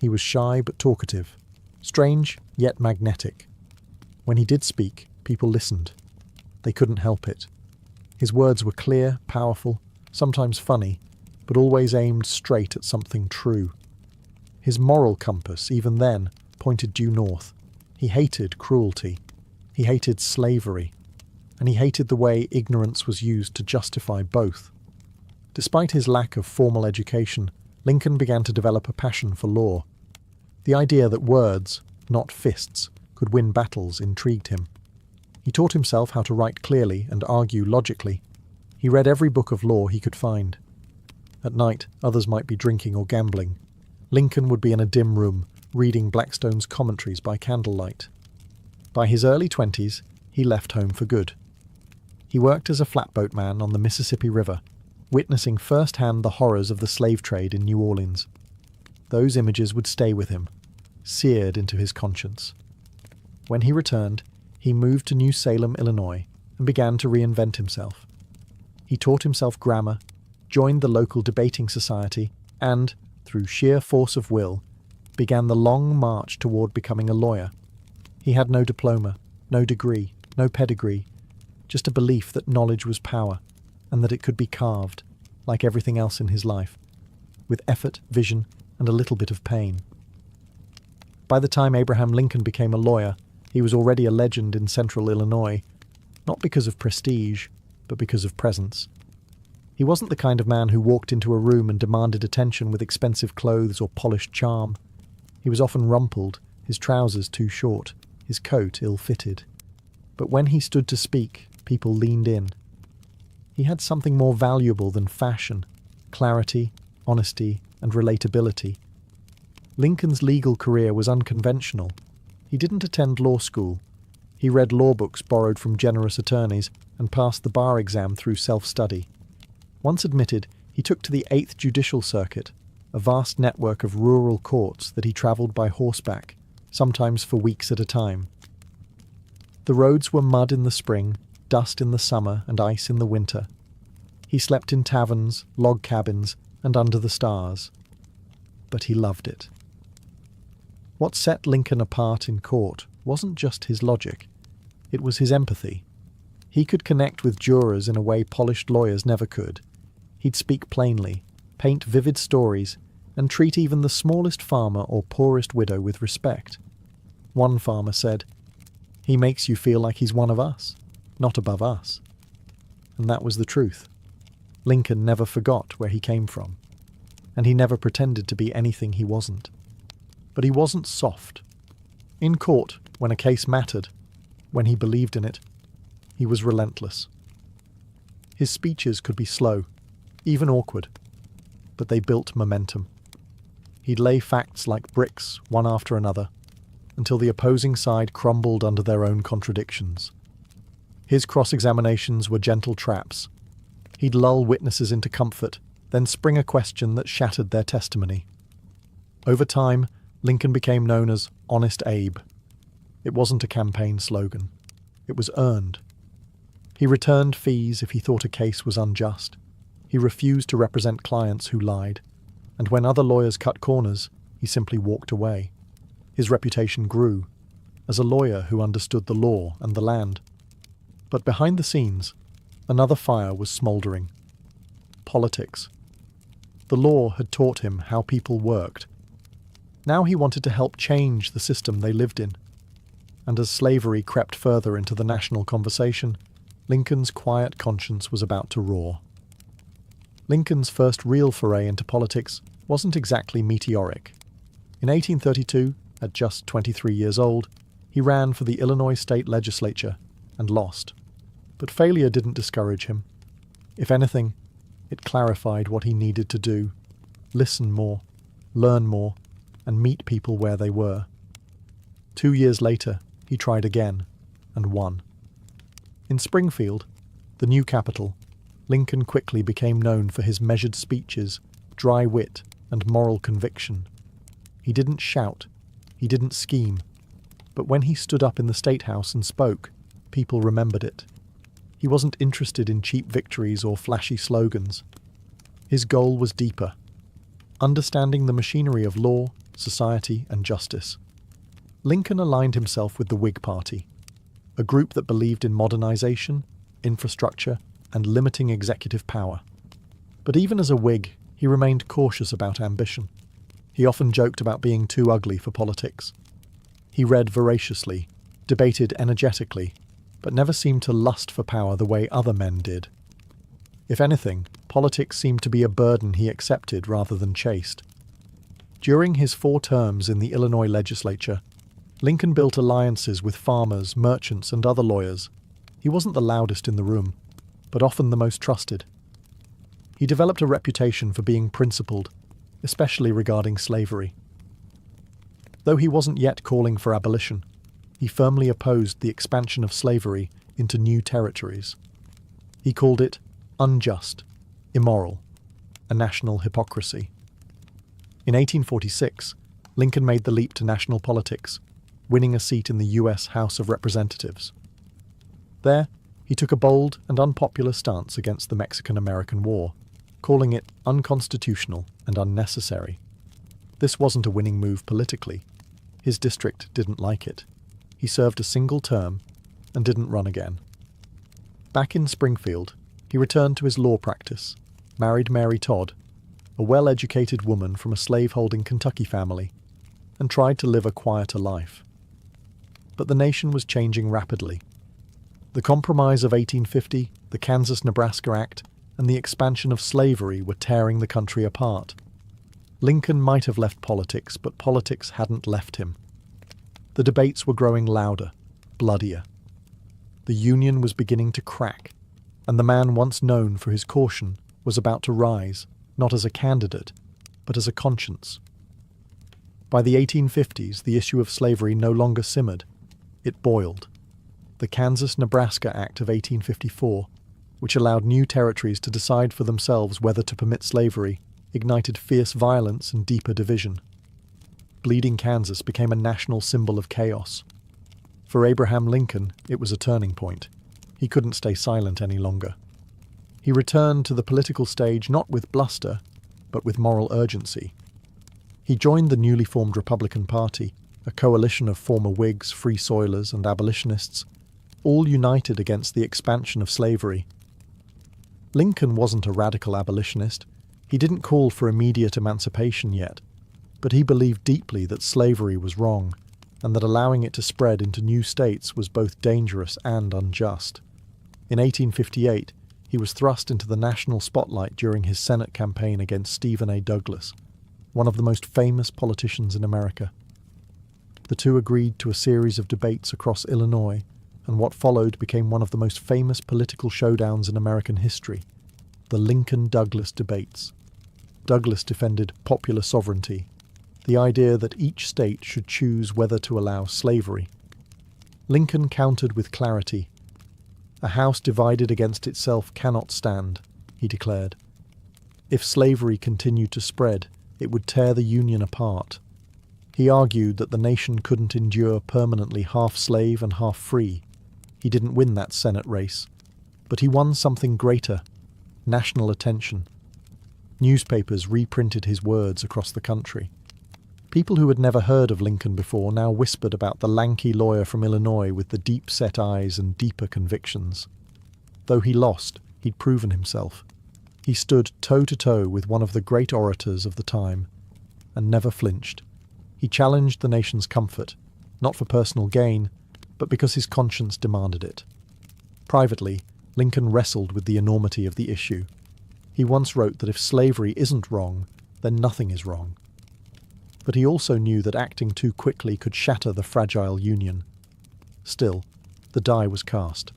S1: He was shy but talkative, strange yet magnetic. When he did speak, people listened. They couldn't help it. His words were clear, powerful, sometimes funny, but always aimed straight at something true. His moral compass, even then, pointed due north. He hated cruelty. He hated slavery. And he hated the way ignorance was used to justify both. Despite his lack of formal education, Lincoln began to develop a passion for law. The idea that words, not fists, could win battles intrigued him. He taught himself how to write clearly and argue logically. He read every book of law he could find. At night, others might be drinking or gambling. Lincoln would be in a dim room, reading Blackstone's commentaries by candlelight. By his early 20s, he left home for good. He worked as a flatboatman on the Mississippi River, witnessing firsthand the horrors of the slave trade in New Orleans. Those images would stay with him, seared into his conscience. When he returned, he moved to New Salem, Illinois, and began to reinvent himself. He taught himself grammar, joined the local debating society, and, through sheer force of will, began the long march toward becoming a lawyer. He had no diploma, no degree, no pedigree, just a belief that knowledge was power and that it could be carved, like everything else in his life, with effort, vision, and a little bit of pain. By the time Abraham Lincoln became a lawyer, he was already a legend in central Illinois, not because of prestige, but because of presence. He wasn't the kind of man who walked into a room and demanded attention with expensive clothes or polished charm. He was often rumpled, his trousers too short, his coat ill-fitted. But when he stood to speak, people leaned in. He had something more valuable than fashion: clarity, honesty, and relatability. Lincoln's legal career was unconventional. He didn't attend law school. He read law books borrowed from generous attorneys and passed the bar exam through self-study. Once admitted, he took to the 8th Judicial Circuit, a vast network of rural courts that he travelled by horseback, sometimes for weeks at a time. The roads were mud in the spring, dust in the summer, and ice in the winter. He slept in taverns, log cabins, and under the stars. But he loved it. What set Lincoln apart in court wasn't just his logic. It was his empathy. He could connect with jurors in a way polished lawyers never could. He'd speak plainly, paint vivid stories, and treat even the smallest farmer or poorest widow with respect. One farmer said, "He makes you feel like he's one of us, not above us." And that was the truth. Lincoln never forgot where he came from, and he never pretended to be anything he wasn't. But he wasn't soft. In court, when a case mattered, when he believed in it, he was relentless. His speeches could be slow, even awkward, but they built momentum. He'd lay facts like bricks, one after another, until the opposing side crumbled under their own contradictions. His cross-examinations were gentle traps. He'd lull witnesses into comfort, then spring a question that shattered their testimony. Over time, Lincoln became known as Honest Abe. It wasn't a campaign slogan. It was earned. He returned fees if he thought a case was unjust. He refused to represent clients who lied. And when other lawyers cut corners, he simply walked away. His reputation grew as a lawyer who understood the law and the land. But behind the scenes, another fire was smouldering. Politics. The law had taught him how people worked. Now he wanted to help change the system they lived in. And as slavery crept further into the national conversation, Lincoln's quiet conscience was about to roar. Lincoln's first real foray into politics wasn't exactly meteoric. In 1832, at just 23 years old, he ran for the Illinois state legislature and lost. But failure didn't discourage him. If anything, it clarified what he needed to do: listen more, learn more, and meet people where they were. 2 years later, he tried again and won. In Springfield, the new capital, Lincoln quickly became known for his measured speeches, dry wit, and moral conviction. He didn't shout, he didn't scheme, but when he stood up in the State House and spoke, people remembered it. He wasn't interested in cheap victories or flashy slogans. His goal was deeper: understanding the machinery of law, society, and justice. Lincoln aligned himself with the Whig Party, a group that believed in modernization, infrastructure, and limiting executive power. But even as a Whig, he remained cautious about ambition. He often joked about being too ugly for politics. He read voraciously, debated energetically, but never seemed to lust for power the way other men did. If anything, politics seemed to be a burden he accepted rather than chased. During his 4 terms in the Illinois legislature, Lincoln built alliances with farmers, merchants, and other lawyers. He wasn't the loudest in the room, but often the most trusted. He developed a reputation for being principled, especially regarding slavery. Though he wasn't yet calling for abolition, he firmly opposed the expansion of slavery into new territories. He called it unjust, immoral, a national hypocrisy. In 1846, Lincoln made the leap to national politics, winning a seat in the U.S. House of Representatives. There, he took a bold and unpopular stance against the Mexican-American War, calling it unconstitutional and unnecessary. This wasn't a winning move politically. His district didn't like it. He served a single term, and didn't run again. Back in Springfield, he returned to his law practice, married Mary Todd, a well-educated woman from a slave-holding Kentucky family, and tried to live a quieter life. But the nation was changing rapidly. The Compromise of 1850, the Kansas-Nebraska Act, and the expansion of slavery were tearing the country apart. Lincoln might have left politics, but politics hadn't left him. The debates were growing louder, bloodier. The Union was beginning to crack, and the man once known for his caution was about to rise, not as a candidate, but as a conscience. By the 1850s, the issue of slavery no longer simmered. It boiled. The Kansas-Nebraska Act of 1854, which allowed new territories to decide for themselves whether to permit slavery, ignited fierce violence and deeper division. Bleeding Kansas became a national symbol of chaos. For Abraham Lincoln, it was a turning point. He couldn't stay silent any longer. He returned to the political stage not with bluster, but with moral urgency. He joined the newly formed Republican Party, a coalition of former Whigs, Free Soilers, and abolitionists, all united against the expansion of slavery. Lincoln wasn't a radical abolitionist. He didn't call for immediate emancipation yet, but he believed deeply that slavery was wrong, and that allowing it to spread into new states was both dangerous and unjust. In 1858, he was thrust into the national spotlight during his Senate campaign against Stephen A. Douglas, one of the most famous politicians in America. The two agreed to a series of debates across Illinois, and what followed became one of the most famous political showdowns in American history, the Lincoln-Douglas debates. Douglas defended popular sovereignty, the idea that each state should choose whether to allow slavery. Lincoln countered with clarity. "A house divided against itself cannot stand," he declared. If slavery continued to spread, it would tear the Union apart. He argued that the nation couldn't endure permanently half slave and half free. He didn't win that Senate race, but he won something greater: national attention. Newspapers reprinted his words across the country. People who had never heard of Lincoln before now whispered about the lanky lawyer from Illinois with the deep-set eyes and deeper convictions. Though he lost, he'd proven himself. He stood toe-to-toe with one of the great orators of the time, and never flinched. He challenged the nation's comfort, not for personal gain, but because his conscience demanded it. Privately, Lincoln wrestled with the enormity of the issue. He once wrote that if slavery isn't wrong, then nothing is wrong. But he also knew that acting too quickly could shatter the fragile Union. Still, the die was cast.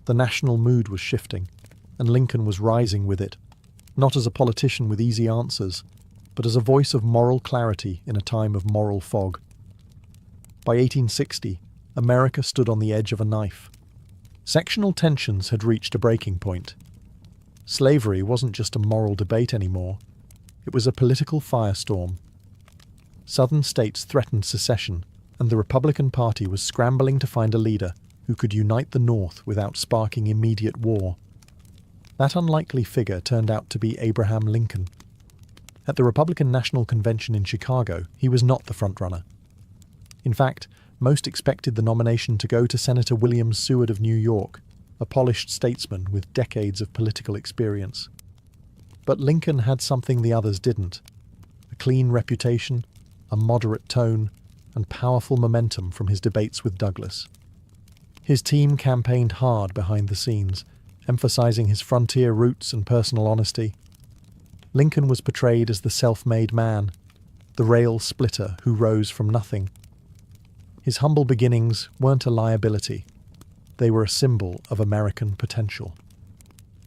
S1: The national mood was shifting, and Lincoln was rising with it, not as a politician with easy answers, but as a voice of moral clarity in a time of moral fog. By 1860, America stood on the edge of a knife. Sectional tensions had reached a breaking point. Slavery wasn't just a moral debate anymore. It was a political firestorm. Southern states threatened secession, and the Republican Party was scrambling to find a leader who could unite the North without sparking immediate war. That unlikely figure turned out to be Abraham Lincoln. At the Republican National Convention in Chicago, he was not the frontrunner. In fact, most expected the nomination to go to Senator William Seward of New York, a polished statesman with decades of political experience. But Lincoln had something the others didn't: a clean reputation, a moderate tone, and powerful momentum from his debates with Douglas. His team campaigned hard behind the scenes, emphasizing his frontier roots and personal honesty. Lincoln was portrayed as the self-made man, the rail splitter who rose from nothing. His humble beginnings weren't a liability. They were a symbol of American potential.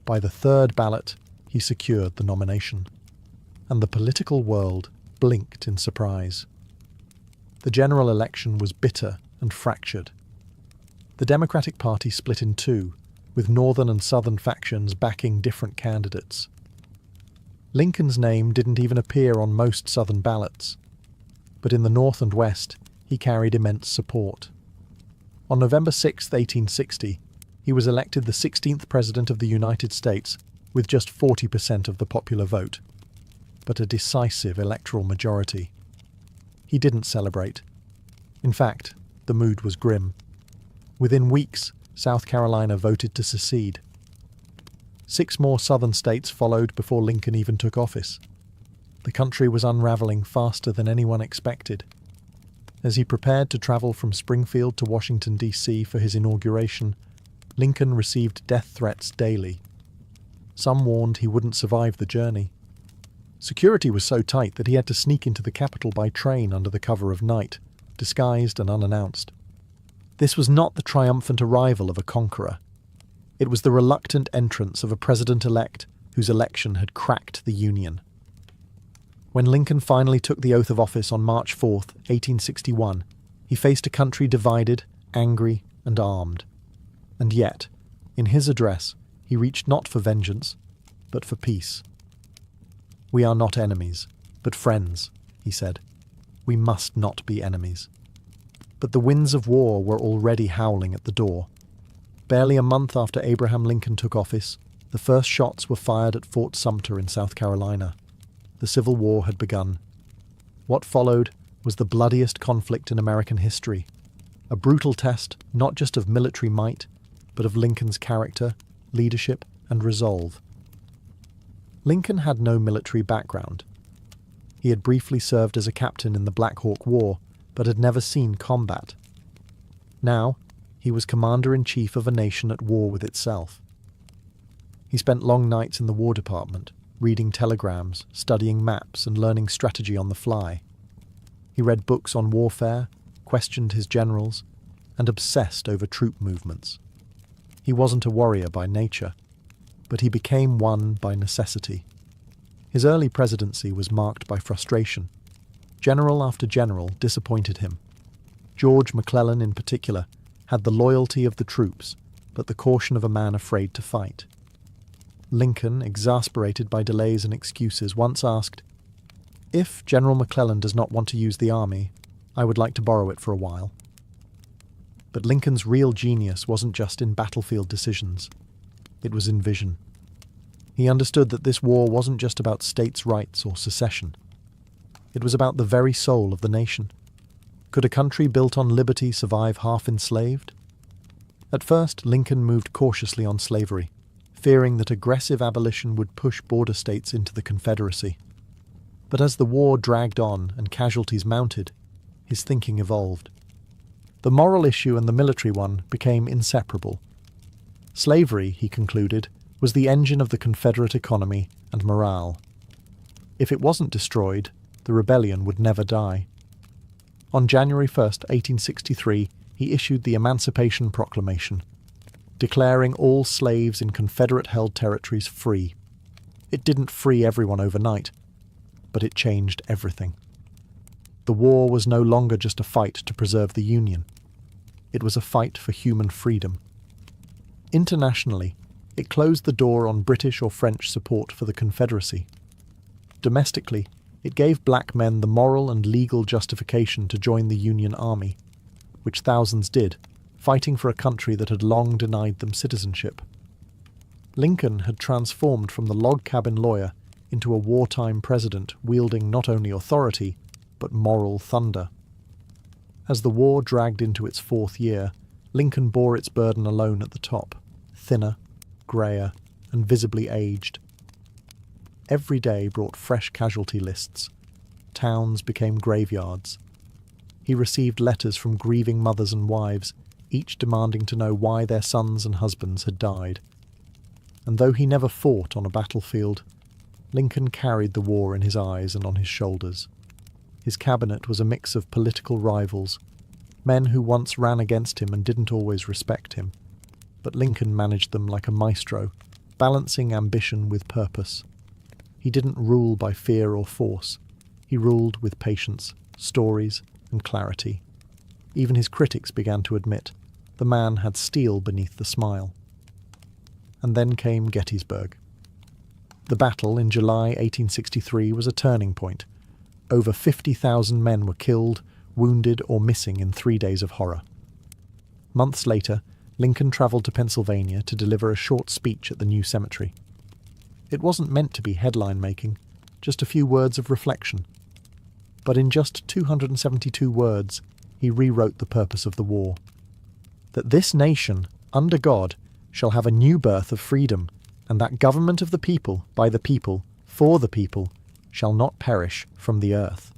S1: By the third ballot, he secured the nomination, and the political world blinked in surprise. The general election was bitter and fractured. The Democratic Party split in two, with northern and southern factions backing different candidates. Lincoln's name didn't even appear on most southern ballots, but in the north and west, he carried immense support. On November 6, 1860, he was elected the 16th President of the United States with just 40% of the popular vote, but a decisive electoral majority. He didn't celebrate. In fact, the mood was grim. Within weeks, South Carolina voted to secede. 6 more southern states followed before Lincoln even took office. The country was unraveling faster than anyone expected. As he prepared to travel from Springfield to Washington, D.C. for his inauguration, Lincoln received death threats daily. Some warned he wouldn't survive the journey. Security was so tight that he had to sneak into the Capitol by train under the cover of night, disguised and unannounced. This was not the triumphant arrival of a conqueror. It was the reluctant entrance of a president-elect whose election had cracked the Union. When Lincoln finally took the oath of office on March 4, 1861, he faced a country divided, angry, and armed. And yet, in his address, he reached not for vengeance, but for peace. "We are not enemies, but friends," he said. "We must not be enemies." But the winds of war were already howling at the door. Barely a month after Abraham Lincoln took office, the first shots were fired at Fort Sumter in South Carolina. The Civil War had begun. What followed was the bloodiest conflict in American history, a brutal test not just of military might, but of Lincoln's character, leadership, and resolve. Lincoln had no military background. He had briefly served as a captain in the Black Hawk War, but had never seen combat. Now, he was commander-in-chief of a nation at war with itself. He spent long nights in the War Department, reading telegrams, studying maps, and learning strategy on the fly. He read books on warfare, questioned his generals, and obsessed over troop movements. He wasn't a warrior by nature, but he became one by necessity. His early presidency was marked by frustration. General after general disappointed him. George McClellan, in particular, had the loyalty of the troops, but the caution of a man afraid to fight. Lincoln, exasperated by delays and excuses, once asked, "If General McClellan does not want to use the army, I would like to borrow it for a while." But Lincoln's real genius wasn't just in battlefield decisions. It was in vision. He understood that this war wasn't just about states' rights or secession. It was about the very soul of the nation. Could a country built on liberty survive half enslaved? At first, Lincoln moved cautiously on slavery, fearing that aggressive abolition would push border states into the Confederacy. But as the war dragged on and casualties mounted, his thinking evolved. The moral issue and the military one became inseparable. Slavery, he concluded, was the engine of the Confederate economy and morale. If it wasn't destroyed, the rebellion would never die. On January 1, 1863, he issued the Emancipation Proclamation, declaring all slaves in Confederate-held territories free. It didn't free everyone overnight, but it changed everything. The war was no longer just a fight to preserve the Union. It was a fight for human freedom. Internationally, it closed the door on British or French support for the Confederacy. Domestically, it gave black men the moral and legal justification to join the Union Army, which thousands did, fighting for a country that had long denied them citizenship. Lincoln had transformed from the log cabin lawyer into a wartime president wielding not only authority, but moral thunder. As the war dragged into its 4th year, Lincoln bore its burden alone at the top, thinner, greyer, and visibly aged. Every day brought fresh casualty lists. Towns became graveyards. He received letters from grieving mothers and wives, each demanding to know why their sons and husbands had died. And though he never fought on a battlefield, Lincoln carried the war in his eyes and on his shoulders. His cabinet was a mix of political rivals, men who once ran against him and didn't always respect him. But Lincoln managed them like a maestro, balancing ambition with purpose. He didn't rule by fear or force. He ruled with patience, stories, and clarity. Even his critics began to admit the man had steel beneath the smile. And then came Gettysburg. The battle in July 1863 was a turning point. Over 50,000 men were killed, wounded, or missing in 3 days of horror. Months later, Lincoln travelled to Pennsylvania to deliver a short speech at the new cemetery. It wasn't meant to be headline-making, just a few words of reflection. But in just 272 words, he rewrote the purpose of the war. that this nation, under God, shall have a new birth of freedom, and that government of the people, by the people, for the people, shall not perish from the earth.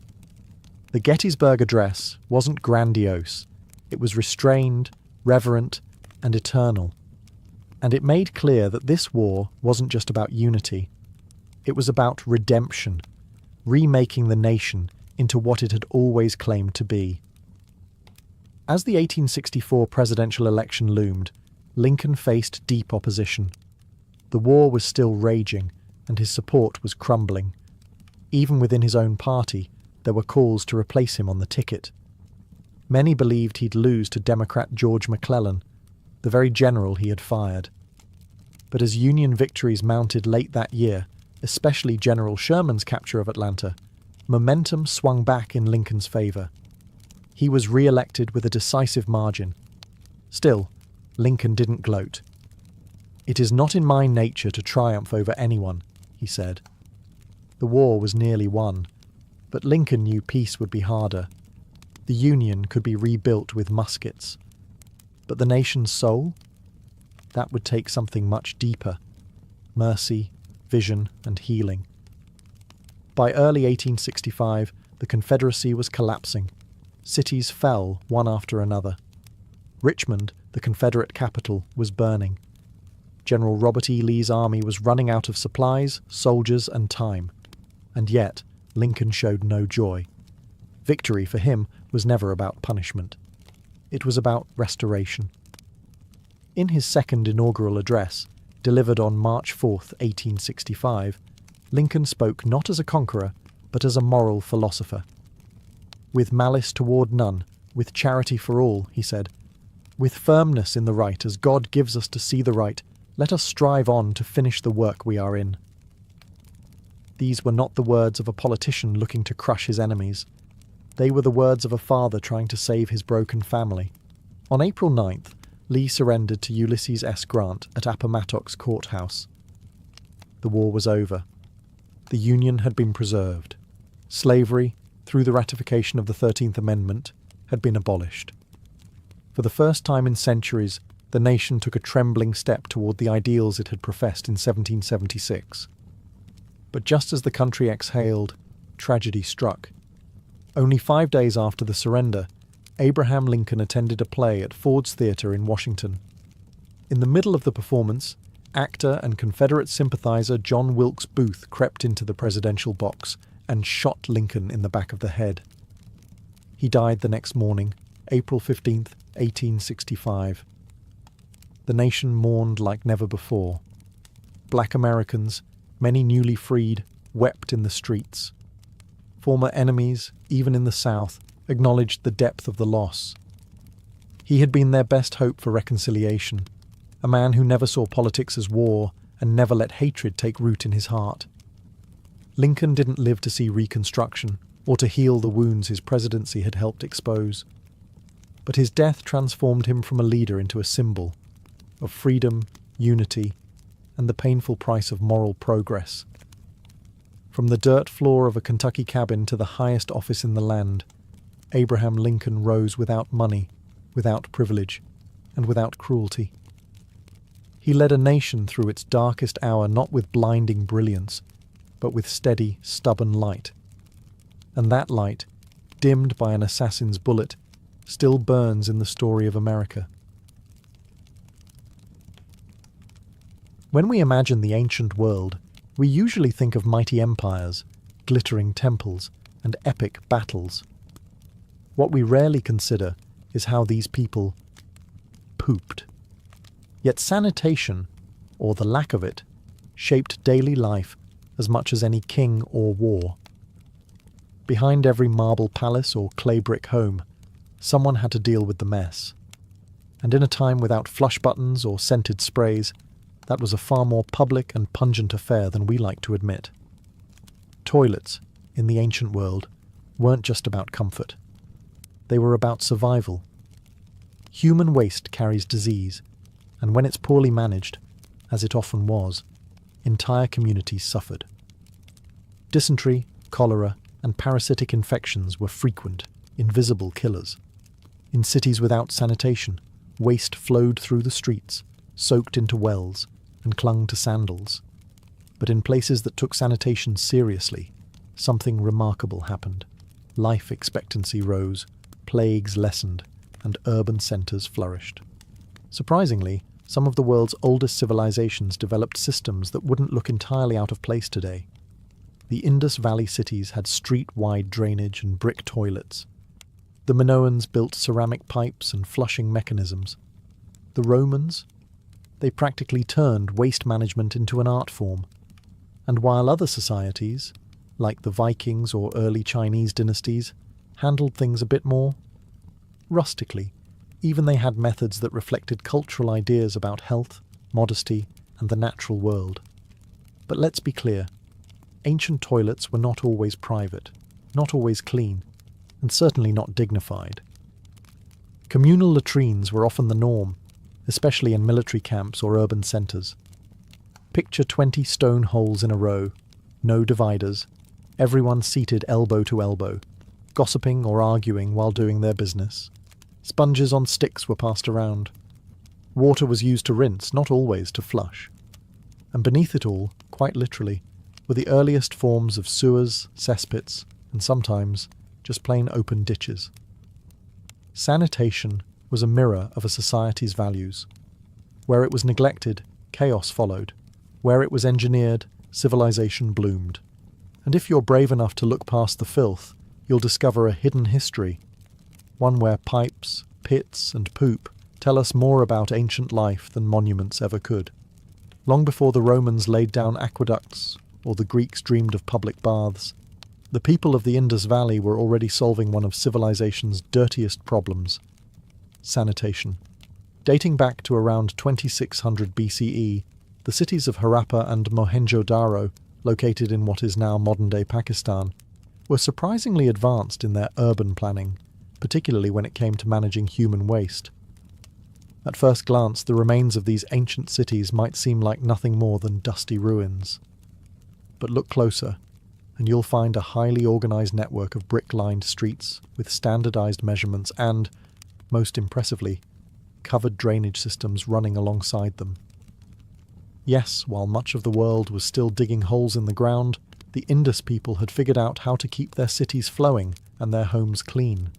S1: The Gettysburg Address wasn't grandiose. It was restrained, reverent, and eternal. And it made clear that this war wasn't just about unity. It was about redemption, remaking the nation into what it had always claimed to be. As the 1864 presidential election loomed, Lincoln faced deep opposition. The war was still raging, and his support was crumbling. Even within his own party, there were calls to replace him on the ticket. Many believed he'd lose to Democrat George McClellan, the very general he had fired. But as Union victories mounted late that year, especially General Sherman's capture of Atlanta, momentum swung back in Lincoln's favor. He was re-elected with a decisive margin. Still, Lincoln didn't gloat. "It is not in my nature to triumph over anyone," he said. The war was nearly won, but Lincoln knew peace would be harder. The Union could be rebuilt with muskets. But the nation's soul? That would take something much deeper. Mercy, vision, and healing. By early 1865, the Confederacy was collapsing. Cities fell one after another. Richmond, the Confederate capital, was burning. General Robert E. Lee's army was running out of supplies, soldiers, and time. And yet, Lincoln showed no joy. Victory for him was never about punishment. It was about restoration. In his second inaugural address, delivered on March 4, 1865, Lincoln spoke not as a conqueror, but as a moral philosopher. "With malice toward none, with charity for all," he said, "with firmness in the right as God gives us to see the right, let us strive on to finish the work we are in." These were not the words of a politician looking to crush his enemies. They were the words of a father trying to save his broken family. On April 9th, Lee surrendered to Ulysses S. Grant at Appomattox Courthouse. The war was over. The Union had been preserved. Slavery, through the ratification of the 13th Amendment, had been abolished. For the first time in centuries, the nation took a trembling step toward the ideals it had professed in 1776. But just as the country exhaled, tragedy struck. Only 5 days after the surrender, Abraham Lincoln attended a play at Ford's Theatre in Washington. In the middle of the performance, actor and Confederate sympathizer John Wilkes Booth crept into the presidential box and shot Lincoln in the back of the head. He died the next morning, April 15th, 1865. The nation mourned like never before. Black Americans, many newly freed, wept in the streets. Former enemies, even in the South, acknowledged the depth of the loss. He had been their best hope for reconciliation, a man who never saw politics as war and never let hatred take root in his heart. Lincoln didn't live to see Reconstruction or to heal the wounds his presidency had helped expose. But his death transformed him from a leader into a symbol of freedom, unity, and the painful price of moral progress. From the dirt floor of a Kentucky cabin to the highest office in the land, Abraham Lincoln rose without money, without privilege, and without cruelty. He led a nation through its darkest hour not with blinding brilliance, but with steady, stubborn light. And that light, dimmed by an assassin's bullet, still burns in the story of America. When we imagine the ancient world, we usually think of mighty empires, glittering temples, and epic battles. What we rarely consider is how these people pooped. Yet sanitation, or the lack of it, shaped daily life as much as any king or war. Behind every marble palace or clay brick home, someone had to deal with the mess. And in a time without flush buttons or scented sprays, that was a far more public and pungent affair than we like to admit. Toilets, in the ancient world, weren't just about comfort. They were about survival. Human waste carries disease, and when it's poorly managed, as it often was, entire communities suffered. Dysentery, cholera, and parasitic infections were frequent, invisible killers. In cities without sanitation, waste flowed through the streets, soaked into wells, and clung to sandals. But in places that took sanitation seriously, something remarkable happened. Life expectancy rose, plagues lessened, and urban centres flourished. Surprisingly, some of the world's oldest civilizations developed systems that wouldn't look entirely out of place today. The Indus Valley cities had street-wide drainage and brick toilets. The Minoans built ceramic pipes and flushing mechanisms. The Romans? They practically turned waste management into an art form. And while other societies, like the Vikings or early Chinese dynasties, handled things a bit more rustically, even they had methods that reflected cultural ideas about health, modesty, and the natural world. But let's be clear, ancient toilets were not always private, not always clean, and certainly not dignified. Communal latrines were often the norm, especially in military camps or urban centres. Picture 20 stone holes in a row, no dividers, everyone seated elbow to elbow, gossiping or arguing while doing their business. Sponges on sticks were passed around. Water was used to rinse, not always to flush. And beneath it all, quite literally, were the earliest forms of sewers, cesspits, and sometimes just plain open ditches. Sanitation was a mirror of a society's values. Where it was neglected, chaos followed. Where it was engineered, civilization bloomed. And if you're brave enough to look past the filth, you'll discover a hidden history, one where pipes, pits, and poop tell us more about ancient life than monuments ever could. Long before the Romans laid down aqueducts, or the Greeks dreamed of public baths, the people of the Indus Valley were already solving one of civilization's dirtiest problems: sanitation. Dating back to around 2600 BCE, the cities of Harappa and Mohenjo-Daro, located in what is now modern-day Pakistan, were surprisingly advanced in their urban planning, particularly when it came to managing human waste. At first glance, the remains of these ancient cities might seem like nothing more than dusty ruins. But look closer, and you'll find a highly organized network of brick-lined streets with standardized measurements and, most impressively, covered drainage systems running alongside them. Yes, while much of the world was still digging holes in the ground, the Indus people had figured out how to keep their cities flowing and their homes clean.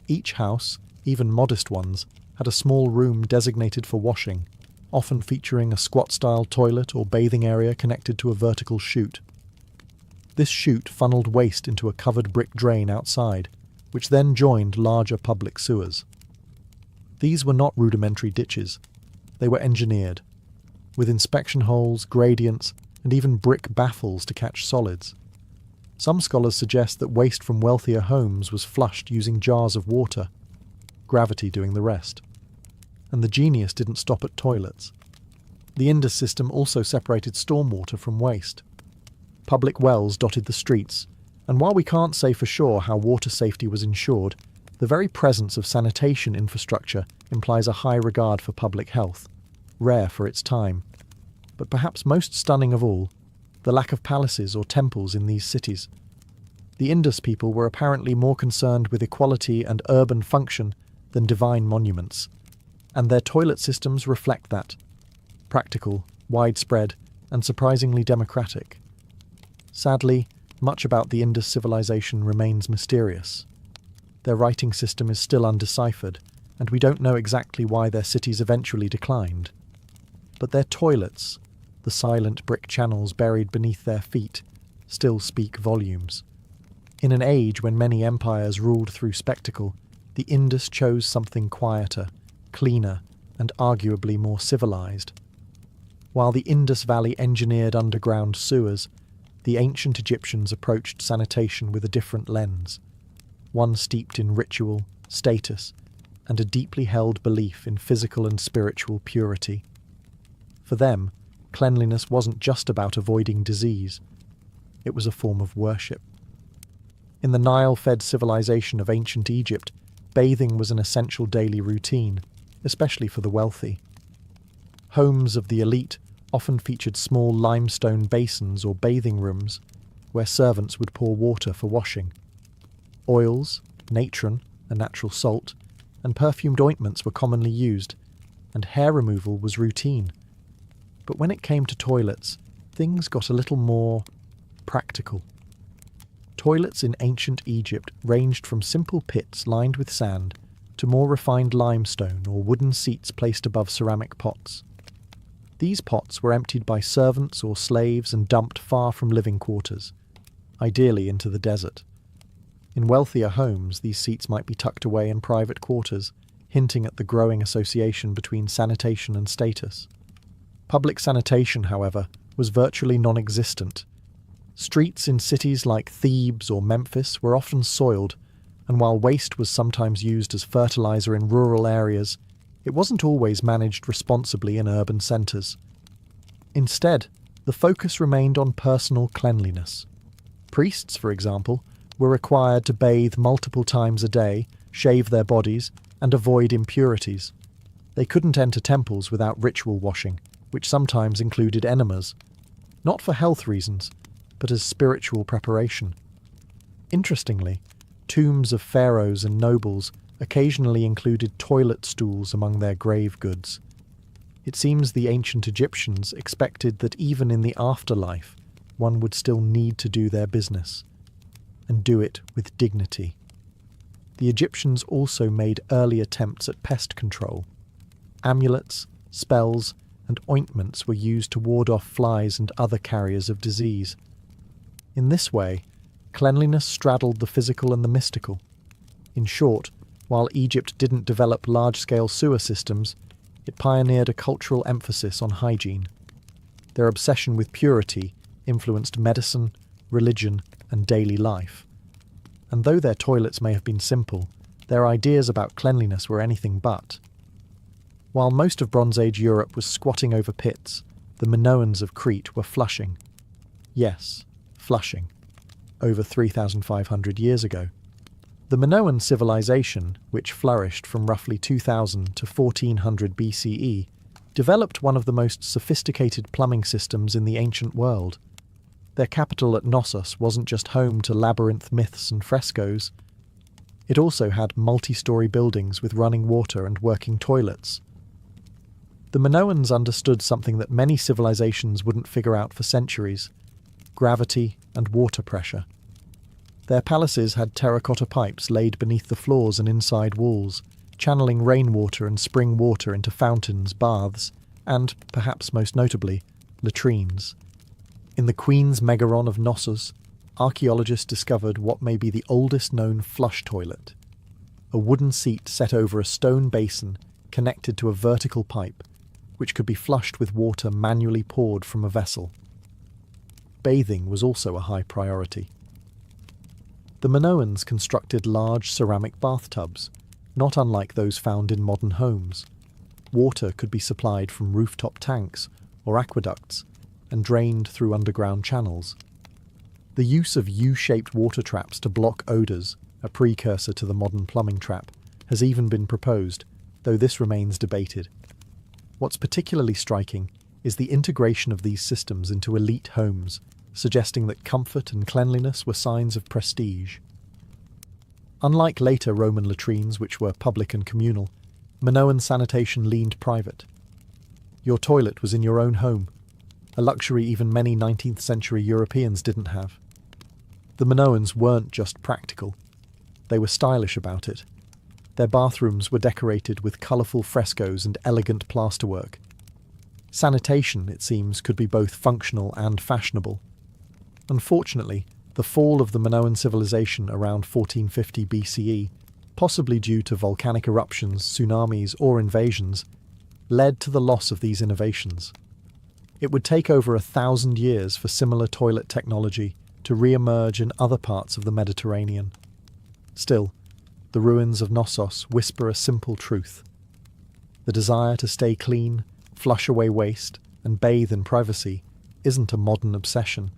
S1: Each house, even modest ones, had a small room designated for washing, often featuring a squat-style toilet or bathing area connected to a vertical chute. This chute funneled waste into a covered brick drain outside, which then joined larger public sewers. These were not rudimentary ditches. They were engineered, with inspection holes, gradients, and even brick baffles to catch solids. Some scholars suggest that waste from wealthier homes was flushed using jars of water, gravity doing the rest. And the genius didn't stop at toilets. The Indus system also separated stormwater from waste. Public wells dotted the streets, and while we can't say for sure how water safety was ensured, the very presence of sanitation infrastructure implies a high regard for public health, rare for its time. But perhaps most stunning of all, the lack of palaces or temples in these cities. The Indus people were apparently more concerned with equality and urban function than divine monuments, and their toilet systems reflect that: practical, widespread, and surprisingly democratic. Sadly, much about the Indus civilization remains mysterious. Their writing system is still undeciphered, and we don't know exactly why their cities eventually declined. But their toilets, the silent brick channels buried beneath their feet, still speak volumes. In an age when many empires ruled through spectacle, the Indus chose something quieter, cleaner, and arguably more civilized. While the Indus Valley engineered underground sewers, the ancient Egyptians approached sanitation with a different lens, one steeped in ritual, status, and a deeply held belief in physical and spiritual purity. For them, cleanliness wasn't just about avoiding disease. It was a form of worship. In the Nile-fed civilization of ancient Egypt, bathing was an essential daily routine, especially for the wealthy. Homes of the elite often featured small limestone basins or bathing rooms where servants would pour water for washing. Oils, natron, a natural salt, and perfumed ointments were commonly used, and hair removal was routine. But when it came to toilets, things got a little more practical. Toilets in ancient Egypt ranged from simple pits lined with sand to more refined limestone or wooden seats placed above ceramic pots. These pots were emptied by servants or slaves and dumped far from living quarters, ideally into the desert. In wealthier homes, these seats might be tucked away in private quarters, hinting at the growing association between sanitation and status. Public sanitation, however, was virtually non-existent. Streets in cities like Thebes or Memphis were often soiled, and while waste was sometimes used as fertilizer in rural areas, it wasn't always managed responsibly in urban centres. Instead, the focus remained on personal cleanliness. Priests, for example, were required to bathe multiple times a day, shave their bodies, and avoid impurities. They couldn't enter temples without ritual washing, which sometimes included enemas, not for health reasons, but as spiritual preparation. Interestingly, tombs of pharaohs and nobles occasionally included toilet stools among their grave goods. It seems the ancient Egyptians expected that even in the afterlife, one would still need to do their business, and do it with dignity. The Egyptians also made early attempts at pest control. Amulets, spells, and ointments were used to ward off flies and other carriers of disease. In this way, cleanliness straddled the physical and the mystical. In short, while Egypt didn't develop large-scale sewer systems, it pioneered a cultural emphasis on hygiene. Their obsession with purity influenced medicine, religion, and daily life. And though their toilets may have been simple, their ideas about cleanliness were anything but. While most of Bronze Age Europe was squatting over pits, the Minoans of Crete were flushing. Yes, flushing. Over 3,500 years ago. The Minoan civilization, which flourished from roughly 2000 to 1400 BCE, developed one of the most sophisticated plumbing systems in the ancient world. Their capital at Knossos wasn't just home to labyrinth myths and frescoes. It also had multi-story buildings with running water and working toilets. The Minoans understood something that many civilizations wouldn't figure out for centuries: gravity and water pressure. Their palaces had terracotta pipes laid beneath the floors and inside walls, channeling rainwater and spring water into fountains, baths, and, perhaps most notably, latrines. In the Queen's Megaron of Knossos, archaeologists discovered what may be the oldest known flush toilet: a wooden seat set over a stone basin connected to a vertical pipe, which could be flushed with water manually poured from a vessel. Bathing was also a high priority. The Minoans constructed large ceramic bathtubs, not unlike those found in modern homes. Water could be supplied from rooftop tanks or aqueducts and drained through underground channels. The use of U-shaped water traps to block odours, a precursor to the modern plumbing trap, has even been proposed, though this remains debated. What's particularly striking is the integration of these systems into elite homes, suggesting that comfort and cleanliness were signs of prestige. Unlike later Roman latrines, which were public and communal, Minoan sanitation leaned private. Your toilet was in your own home, a luxury even many 19th century Europeans didn't have. The Minoans weren't just practical, they were stylish about it. Their bathrooms were decorated with colourful frescoes and elegant plasterwork. Sanitation, it seems, could be both functional and fashionable. Unfortunately, the fall of the Minoan civilization around 1450 BCE, possibly due to volcanic eruptions, tsunamis, or invasions, led to the loss of these innovations. It would take over 1,000 years for similar toilet technology to re-emerge in other parts of the Mediterranean. Still, the ruins of Knossos whisper a simple truth. The desire to stay clean, flush away waste, and bathe in privacy isn't a modern obsession.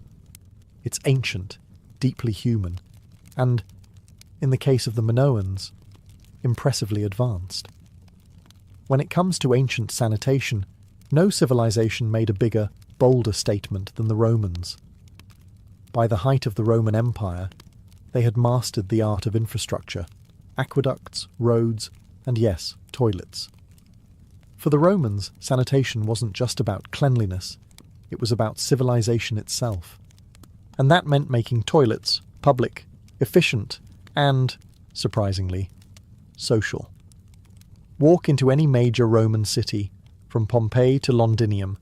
S1: It's ancient, deeply human, and, in the case of the Minoans, impressively advanced. When it comes to ancient sanitation, no civilization made a bigger, bolder statement than the Romans. By the height of the Roman Empire, they had mastered the art of infrastructure: aqueducts, roads, And yes, toilets. For the Romans, sanitation wasn't just about cleanliness, it was about civilization itself. And that meant making toilets public, efficient, and, surprisingly, social. Walk into any major Roman city, from Pompeii to Londinium,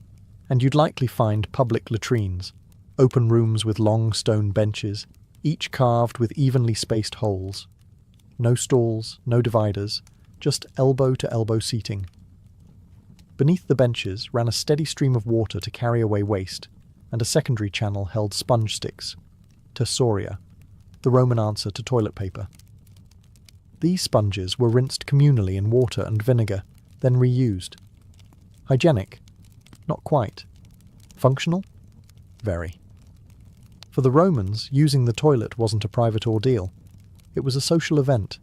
S1: and you'd likely find public latrines, open rooms with long stone benches, each carved with evenly spaced holes. No stalls, no dividers, just elbow-to-elbow seating. Beneath the benches ran a steady stream of water to carry away waste, and a secondary channel held sponge sticks, tessoria, the Roman answer to toilet paper. These sponges were rinsed communally in water and vinegar, then reused. Hygienic? Not quite. Functional? Very. For the Romans, using the toilet wasn't a private ordeal. It was a social event.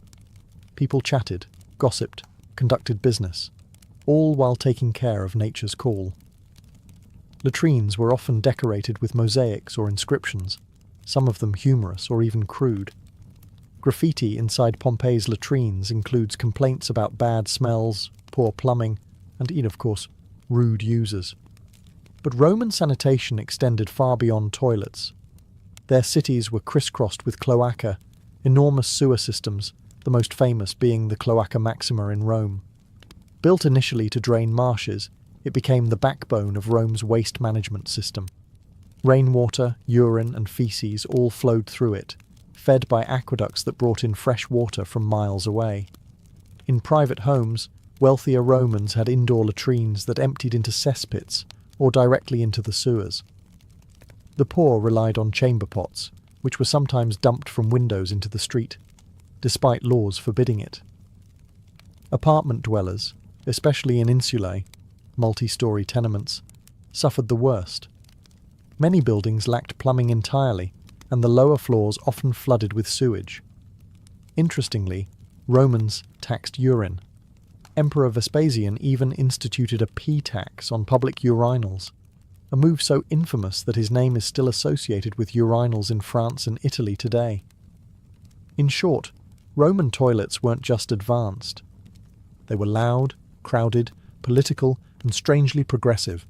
S1: People chatted, gossiped, conducted business, all while taking care of nature's call. Latrines were often decorated with mosaics or inscriptions, some of them humorous or even crude. Graffiti inside Pompeii's latrines includes complaints about bad smells, poor plumbing, and, of course, rude users. But Roman sanitation extended far beyond toilets. Their cities were crisscrossed with cloaca, enormous sewer systems, the most famous being the Cloaca Maxima in Rome. Built initially to drain marshes, it became the backbone of Rome's waste management system. Rainwater, urine, and feces all flowed through it, fed by aqueducts that brought in fresh water from miles away. In private homes, wealthier Romans had indoor latrines that emptied into cesspits or directly into the sewers. The poor relied on chamber pots, which were sometimes dumped from windows into the street, despite laws forbidding it. Apartment dwellers, especially in insulae, multi-story tenements, suffered the worst. Many buildings lacked plumbing entirely, and the lower floors often flooded with sewage. Interestingly, Romans taxed urine. Emperor Vespasian even instituted a pee tax on public urinals, a move so infamous that his name is still associated with urinals in France and Italy today. In short, Roman toilets weren't just advanced. They were loud, crowded, political, and strangely progressive,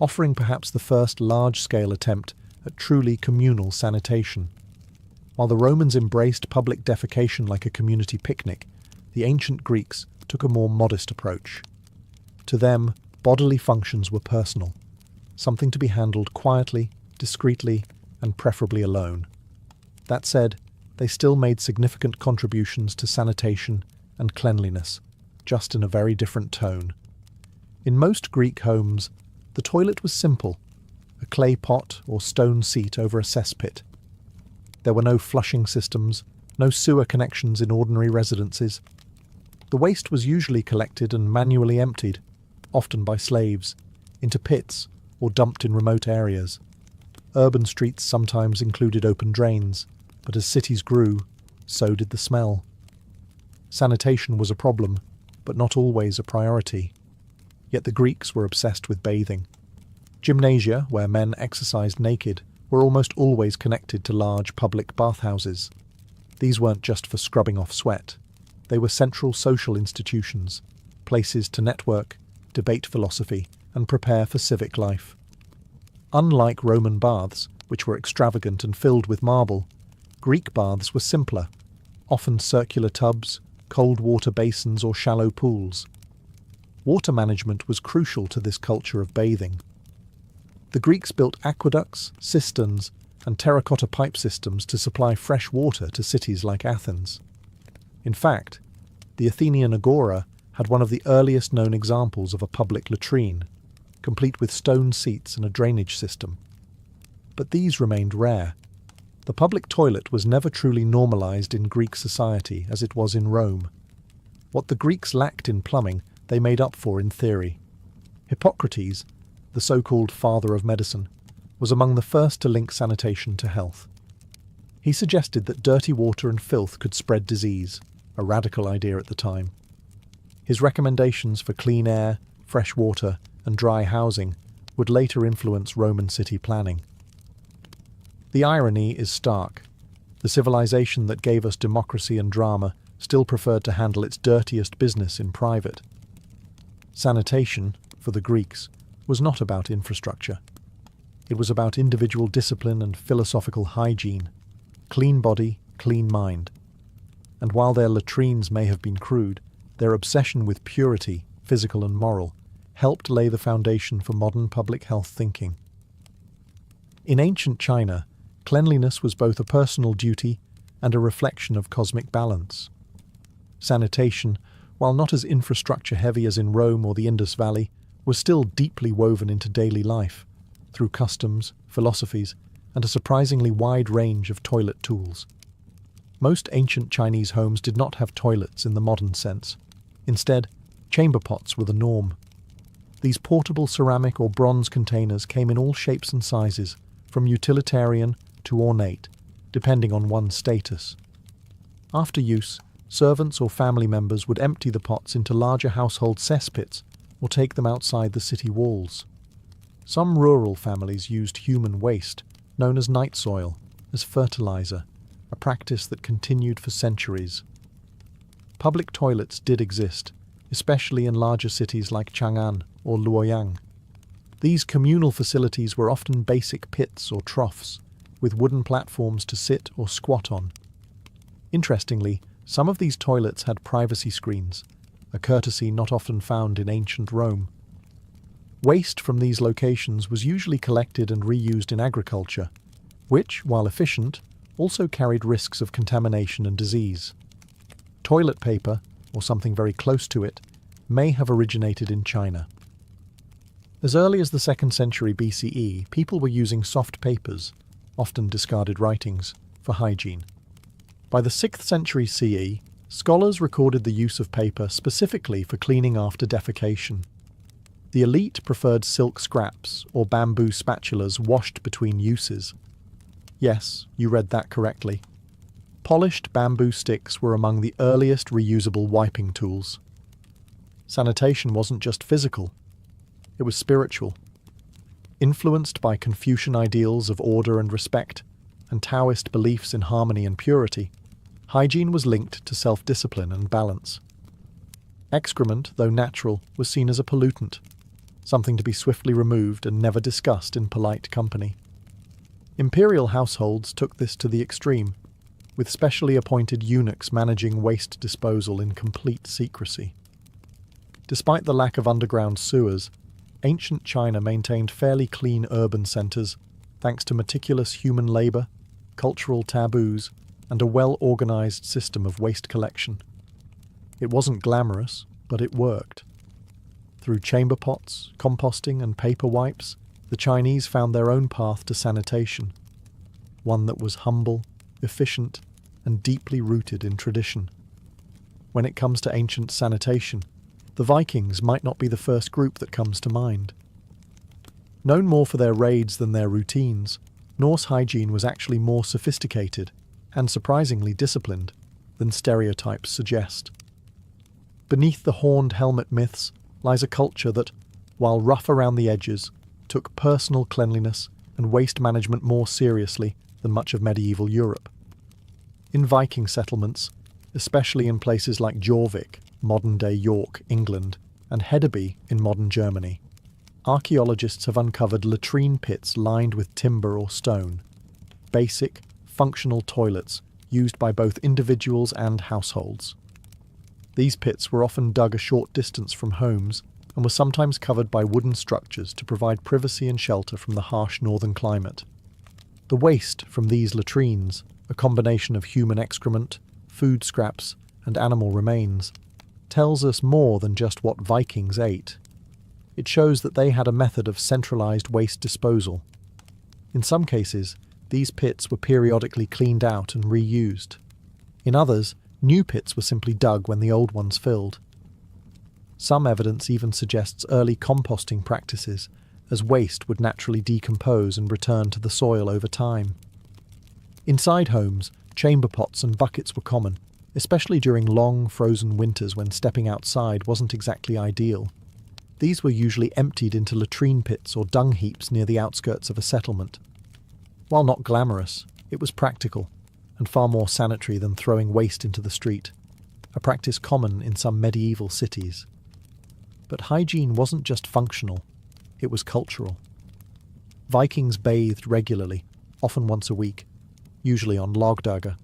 S1: offering perhaps the first large-scale attempt at truly communal sanitation. While the Romans embraced public defecation like a community picnic, the ancient Greeks took a more modest approach. To them, bodily functions were personal, something to be handled quietly, discreetly, and preferably alone. That said, they still made significant contributions to sanitation and cleanliness, just in a very different tone. In most Greek homes, the toilet was simple, a clay pot or stone seat over a cesspit. There were no flushing systems, no sewer connections in ordinary residences. The waste was usually collected and manually emptied, often by slaves, into pits or dumped in remote areas. Urban streets sometimes included open drains, but as cities grew, so did the smell. Sanitation was a problem, but not always a priority. Yet the Greeks were obsessed with bathing. Gymnasia, where men exercised naked, were almost always connected to large public bathhouses. These weren't just for scrubbing off sweat. They were central social institutions, places to network, debate philosophy, and prepare for civic life. Unlike Roman baths, which were extravagant and filled with marble, Greek baths were simpler, often circular tubs, cold water basins, or shallow pools. Water management was crucial to this culture of bathing. The Greeks built aqueducts, cisterns, and terracotta pipe systems to supply fresh water to cities like Athens. In fact, the Athenian agora had one of the earliest known examples of a public latrine, complete with stone seats and a drainage system. But these remained rare. The public toilet was never truly normalized in Greek society as it was in Rome. What the Greeks lacked in plumbing, they made up for in theory. Hippocrates, the so-called father of medicine, was among the first to link sanitation to health. He suggested that dirty water and filth could spread disease, a radical idea at the time. His recommendations for clean air, fresh water, and dry housing would later influence Roman city planning. The irony is stark. The civilization that gave us democracy and drama still preferred to handle its dirtiest business in private. Sanitation, for the Greeks, was not about infrastructure. It was about individual discipline and philosophical hygiene, clean body, clean mind. And while their latrines may have been crude, their obsession with purity, physical and moral, helped lay the foundation for modern public health thinking. In ancient China, cleanliness was both a personal duty and a reflection of cosmic balance. Sanitation, while not as infrastructure-heavy as in Rome or the Indus Valley, was still deeply woven into daily life, through customs, philosophies, and a surprisingly wide range of toilet tools. Most ancient Chinese homes did not have toilets in the modern sense. Instead, chamber pots were the norm. These portable ceramic or bronze containers came in all shapes and sizes, from utilitarian to ornate, depending on one's status. After use, servants or family members would empty the pots into larger household cesspits or take them outside the city walls. Some rural families used human waste, known as night soil, as fertilizer, a practice that continued for centuries. Public toilets did exist, especially in larger cities like Chang'an or Luoyang. These communal facilities were often basic pits or troughs, with wooden platforms to sit or squat on. Interestingly, some of these toilets had privacy screens, a courtesy not often found in ancient Rome. Waste from these locations was usually collected and reused in agriculture, which, while efficient, also carried risks of contamination and disease. Toilet paper, or something very close to it, may have originated in China. As early as the 2nd century BCE, people were using soft papers, often discarded writings, for hygiene. By the 6th century CE, scholars recorded the use of paper specifically for cleaning after defecation. The elite preferred silk scraps or bamboo spatulas washed between uses. Yes, you read that correctly. Polished bamboo sticks were among the earliest reusable wiping tools. Sanitation wasn't just physical, it was spiritual. Influenced by Confucian ideals of order and respect, and Taoist beliefs in harmony and purity, hygiene was linked to self-discipline and balance. Excrement, though natural, was seen as a pollutant, something to be swiftly removed and never discussed in polite company. Imperial households took this to the extreme, with specially appointed eunuchs managing waste disposal in complete secrecy. Despite the lack of underground sewers, ancient China maintained fairly clean urban centres thanks to meticulous human labour, cultural taboos, and a well-organised system of waste collection. It wasn't glamorous, but it worked. Through chamber pots, composting, and paper wipes, the Chinese found their own path to sanitation, one that was humble, efficient, and deeply rooted in tradition. When it comes to ancient sanitation, the Vikings might not be the first group that comes to mind. Known more for their raids than their routines, Norse hygiene was actually more sophisticated and surprisingly disciplined than stereotypes suggest. Beneath the horned helmet myths lies a culture that, while rough around the edges, took personal cleanliness and waste management more seriously than much of medieval Europe. In Viking settlements, especially in places like Jorvik, modern-day York, England, and Hedeby in modern Germany, archaeologists have uncovered latrine pits lined with timber or stone, basic, functional toilets used by both individuals and households. These pits were often dug a short distance from homes and were sometimes covered by wooden structures to provide privacy and shelter from the harsh northern climate. The waste from these latrines, a combination of human excrement, food scraps, and animal remains, tells us more than just what Vikings ate. It shows that they had a method of centralized waste disposal. In some cases, these pits were periodically cleaned out and reused. In others, new pits were simply dug when the old ones filled. Some evidence even suggests early composting practices, as waste would naturally decompose and return to the soil over time. Inside homes, chamber pots and buckets were common, especially during long, frozen winters when stepping outside wasn't exactly ideal. These were usually emptied into latrine pits or dung heaps near the outskirts of a settlement. While not glamorous, it was practical, and far more sanitary than throwing waste into the street. a practice common in some medieval cities. But hygiene wasn't just functional, it was cultural. Vikings bathed regularly, often once a week, usually on lagdaga,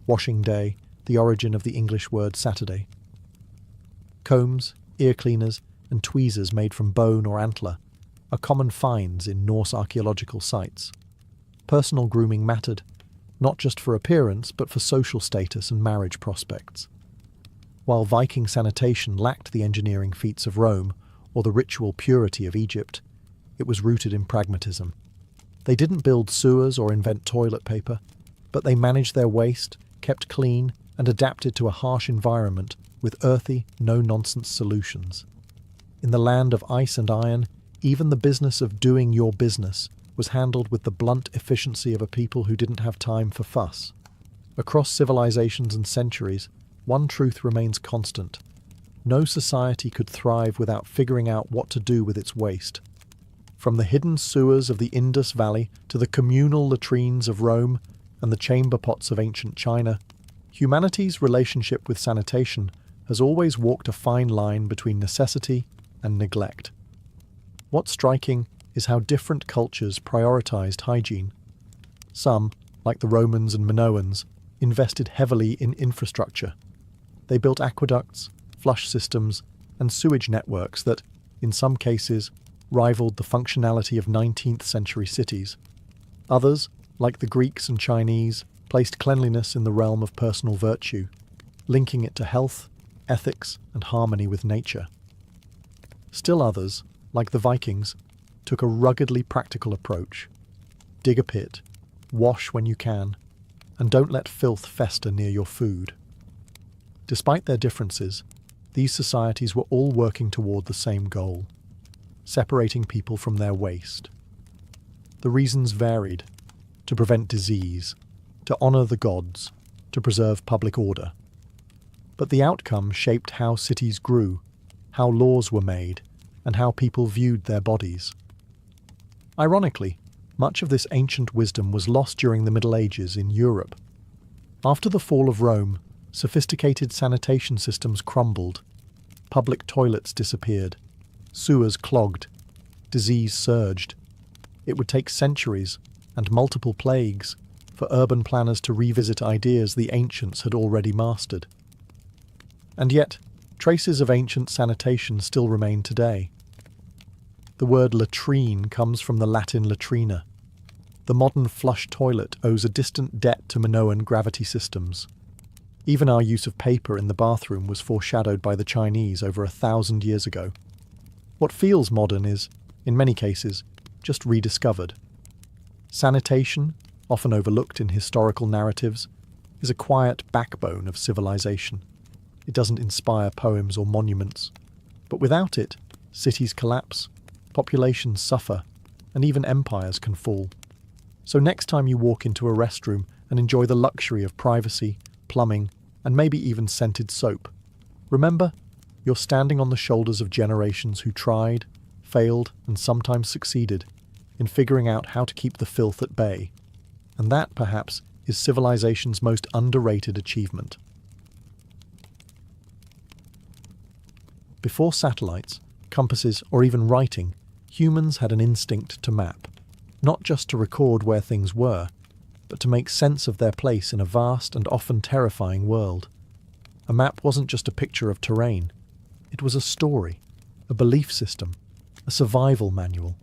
S1: washing day, the origin of the English word Saturday. Combs, ear cleaners, and tweezers made from bone or antler are common finds in Norse archaeological sites. Personal grooming mattered, not just for appearance but for social status and marriage prospects. While Viking sanitation lacked the engineering feats of Rome or the ritual purity of Egypt, it was rooted in pragmatism. They didn't build sewers or invent toilet paper, but they managed their waste, kept clean, and adapted to a harsh environment with earthy, no-nonsense solutions. In the land of ice and iron, even the business of doing your business was handled with the blunt efficiency of a people who didn't have time for fuss. Across civilizations and centuries, one truth remains constant. No society could thrive without figuring out what to do with its waste. From the hidden sewers of the Indus Valley to the communal latrines of Rome and the chamber pots of ancient China, humanity's relationship with sanitation has always walked a fine line between necessity and neglect. What's striking is how different cultures prioritized hygiene. Some, like the Romans and Minoans, invested heavily in infrastructure. They built aqueducts, flush systems, and sewage networks that, in some cases, rivaled the functionality of 19th century cities. Others, like the Greeks and Chinese, placed cleanliness in the realm of personal virtue, linking it to health, ethics, and harmony with nature. Still others, like the Vikings, took a ruggedly practical approach. Dig a pit, wash when you can, and don't let filth fester near your food. Despite their differences, these societies were all working toward the same goal: separating people from their waste. The reasons varied: to prevent disease, to honor the gods, to preserve public order. But the outcome shaped how cities grew, how laws were made, and how people viewed their bodies. Ironically, much of this ancient wisdom was lost during the Middle Ages in Europe. After the fall of Rome, sophisticated sanitation systems crumbled, public toilets disappeared, sewers clogged, disease surged. It would take centuries and multiple plagues for urban planners to revisit ideas the ancients had already mastered. And yet, traces of ancient sanitation still remain today. The word latrine comes from the Latin latrina. The modern flush toilet owes a distant debt to Minoan gravity systems. Even our use of paper in the bathroom was foreshadowed by the Chinese over 1,000 years ago. What feels modern is, in many cases, just rediscovered. Sanitation, often overlooked in historical narratives, is a quiet backbone of civilization. It doesn't inspire poems or monuments, but without it, cities collapse, populations suffer, and even empires can fall. So next time you walk into a restroom and enjoy the luxury of privacy, plumbing, and maybe even scented soap, remember, you're standing on the shoulders of generations who tried, failed, and sometimes succeeded in figuring out how to keep the filth at bay. And that, perhaps, is civilization's most underrated achievement. Before satellites, compasses, or even writing, humans had an instinct to map, not just to record where things were, but to make sense of their place in a vast and often terrifying world. A map wasn't just a picture of terrain. It was a story, a belief system, a survival manual.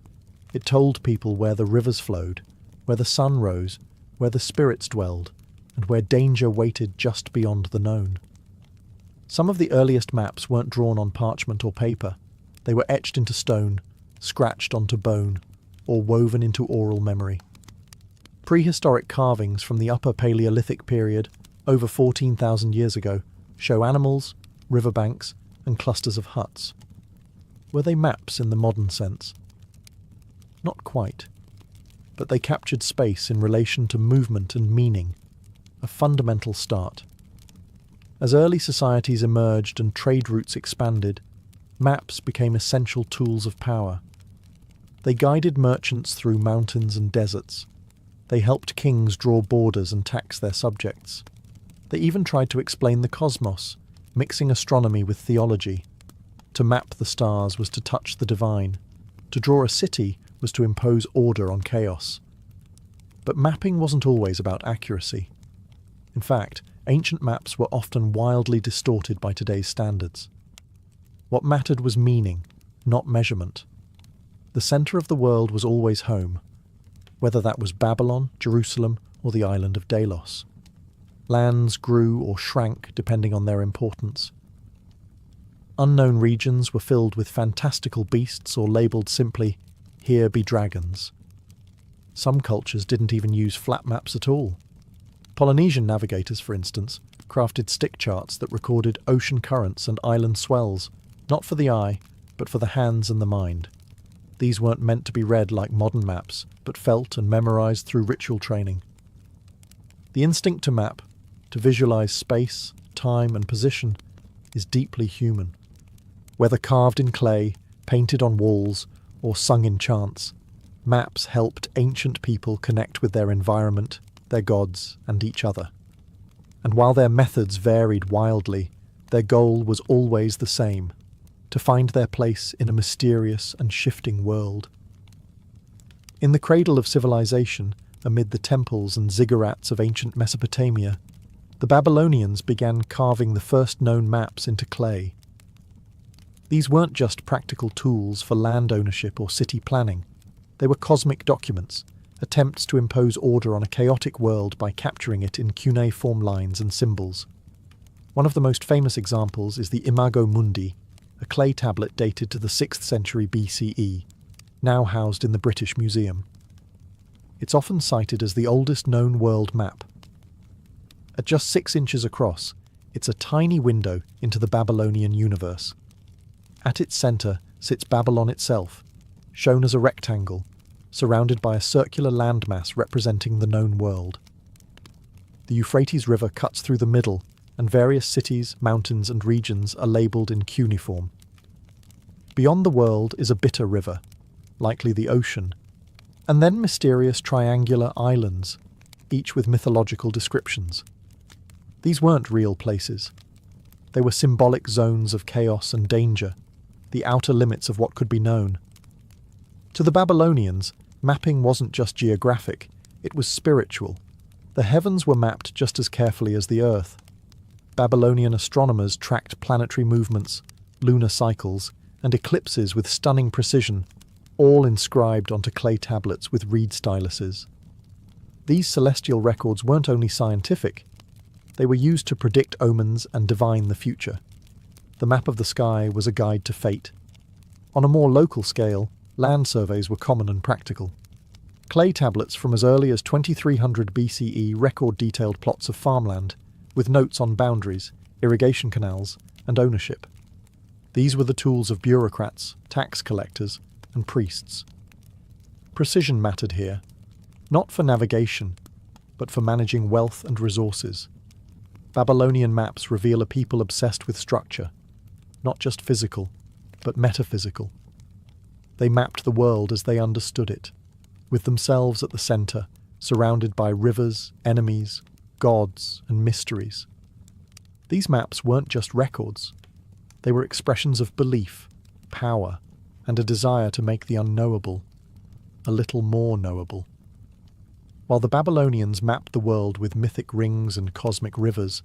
S1: It told people where the rivers flowed, where the sun rose, where the spirits dwelled, and where danger waited just beyond the known. Some of the earliest maps weren't drawn on parchment or paper. They were etched into stone, scratched onto bone, or woven into oral memory. Prehistoric carvings from the Upper Paleolithic period, over 14,000 years ago, show animals, riverbanks, and clusters of huts. Were they maps in the modern sense? Not quite, but they captured space in relation to movement and meaning, a fundamental start. As early societies emerged and trade routes expanded, maps became essential tools of power. They guided merchants through mountains and deserts. They helped kings draw borders and tax their subjects. They even tried to explain the cosmos, mixing astronomy with theology. To map the stars was to touch the divine. To draw a city was to impose order on chaos. But mapping wasn't always about accuracy. In fact, ancient maps were often wildly distorted by today's standards. What mattered was meaning, not measurement. The centre of the world was always home, whether that was Babylon, Jerusalem, or the island of Delos. Lands grew or shrank depending on their importance. Unknown regions were filled with fantastical beasts or labelled simply, "Here be dragons." Some cultures didn't even use flat maps at all. Polynesian navigators, for instance, crafted stick charts that recorded ocean currents and island swells, not for the eye, but for the hands and the mind. These weren't meant to be read like modern maps, but felt and memorized through ritual training. The instinct to map, to visualize space, time, and position, is deeply human. Whether carved in clay, painted on walls, or sung in chants, maps helped ancient people connect with their environment, their gods, and each other. And while their methods varied wildly, their goal was always the same: to find their place in a mysterious and shifting world. In the cradle of civilization, amid the temples and ziggurats of ancient Mesopotamia, the Babylonians began carving the first known maps into clay. These weren't just practical tools for land ownership or city planning. They were cosmic documents, attempts to impose order on a chaotic world by capturing it in cuneiform lines and symbols. One of the most famous examples is the Imago Mundi, a clay tablet dated to the 6th century BCE, now housed in the British Museum. It's often cited as the oldest known world map. At just 6 inches across, it's a tiny window into the Babylonian universe. At its centre sits Babylon itself, shown as a rectangle, surrounded by a circular landmass representing the known world. The Euphrates River cuts through the middle, and various cities, mountains, and regions are labelled in cuneiform. Beyond the world is a bitter river, likely the ocean, and then mysterious triangular islands, each with mythological descriptions. These weren't real places. They were symbolic zones of chaos and danger, the outer limits of what could be known. To the Babylonians, mapping wasn't just geographic, it was spiritual. The heavens were mapped just as carefully as the earth. Babylonian astronomers tracked planetary movements, lunar cycles, and eclipses with stunning precision, all inscribed onto clay tablets with reed styluses. These celestial records weren't only scientific, they were used to predict omens and divine the future. The map of the sky was a guide to fate. On a more local scale, land surveys were common and practical. Clay tablets from as early as 2300 BCE record detailed plots of farmland, with notes on boundaries, irrigation canals, and ownership. These were the tools of bureaucrats, tax collectors, and priests. Precision mattered here, not for navigation, but for managing wealth and resources. Babylonian maps reveal a people obsessed with structure, not just physical, but metaphysical. They mapped the world as they understood it, with themselves at the centre, surrounded by rivers, enemies, gods, and mysteries. These maps weren't just records. They were expressions of belief, power, and a desire to make the unknowable a little more knowable. While the Babylonians mapped the world with mythic rings and cosmic rivers,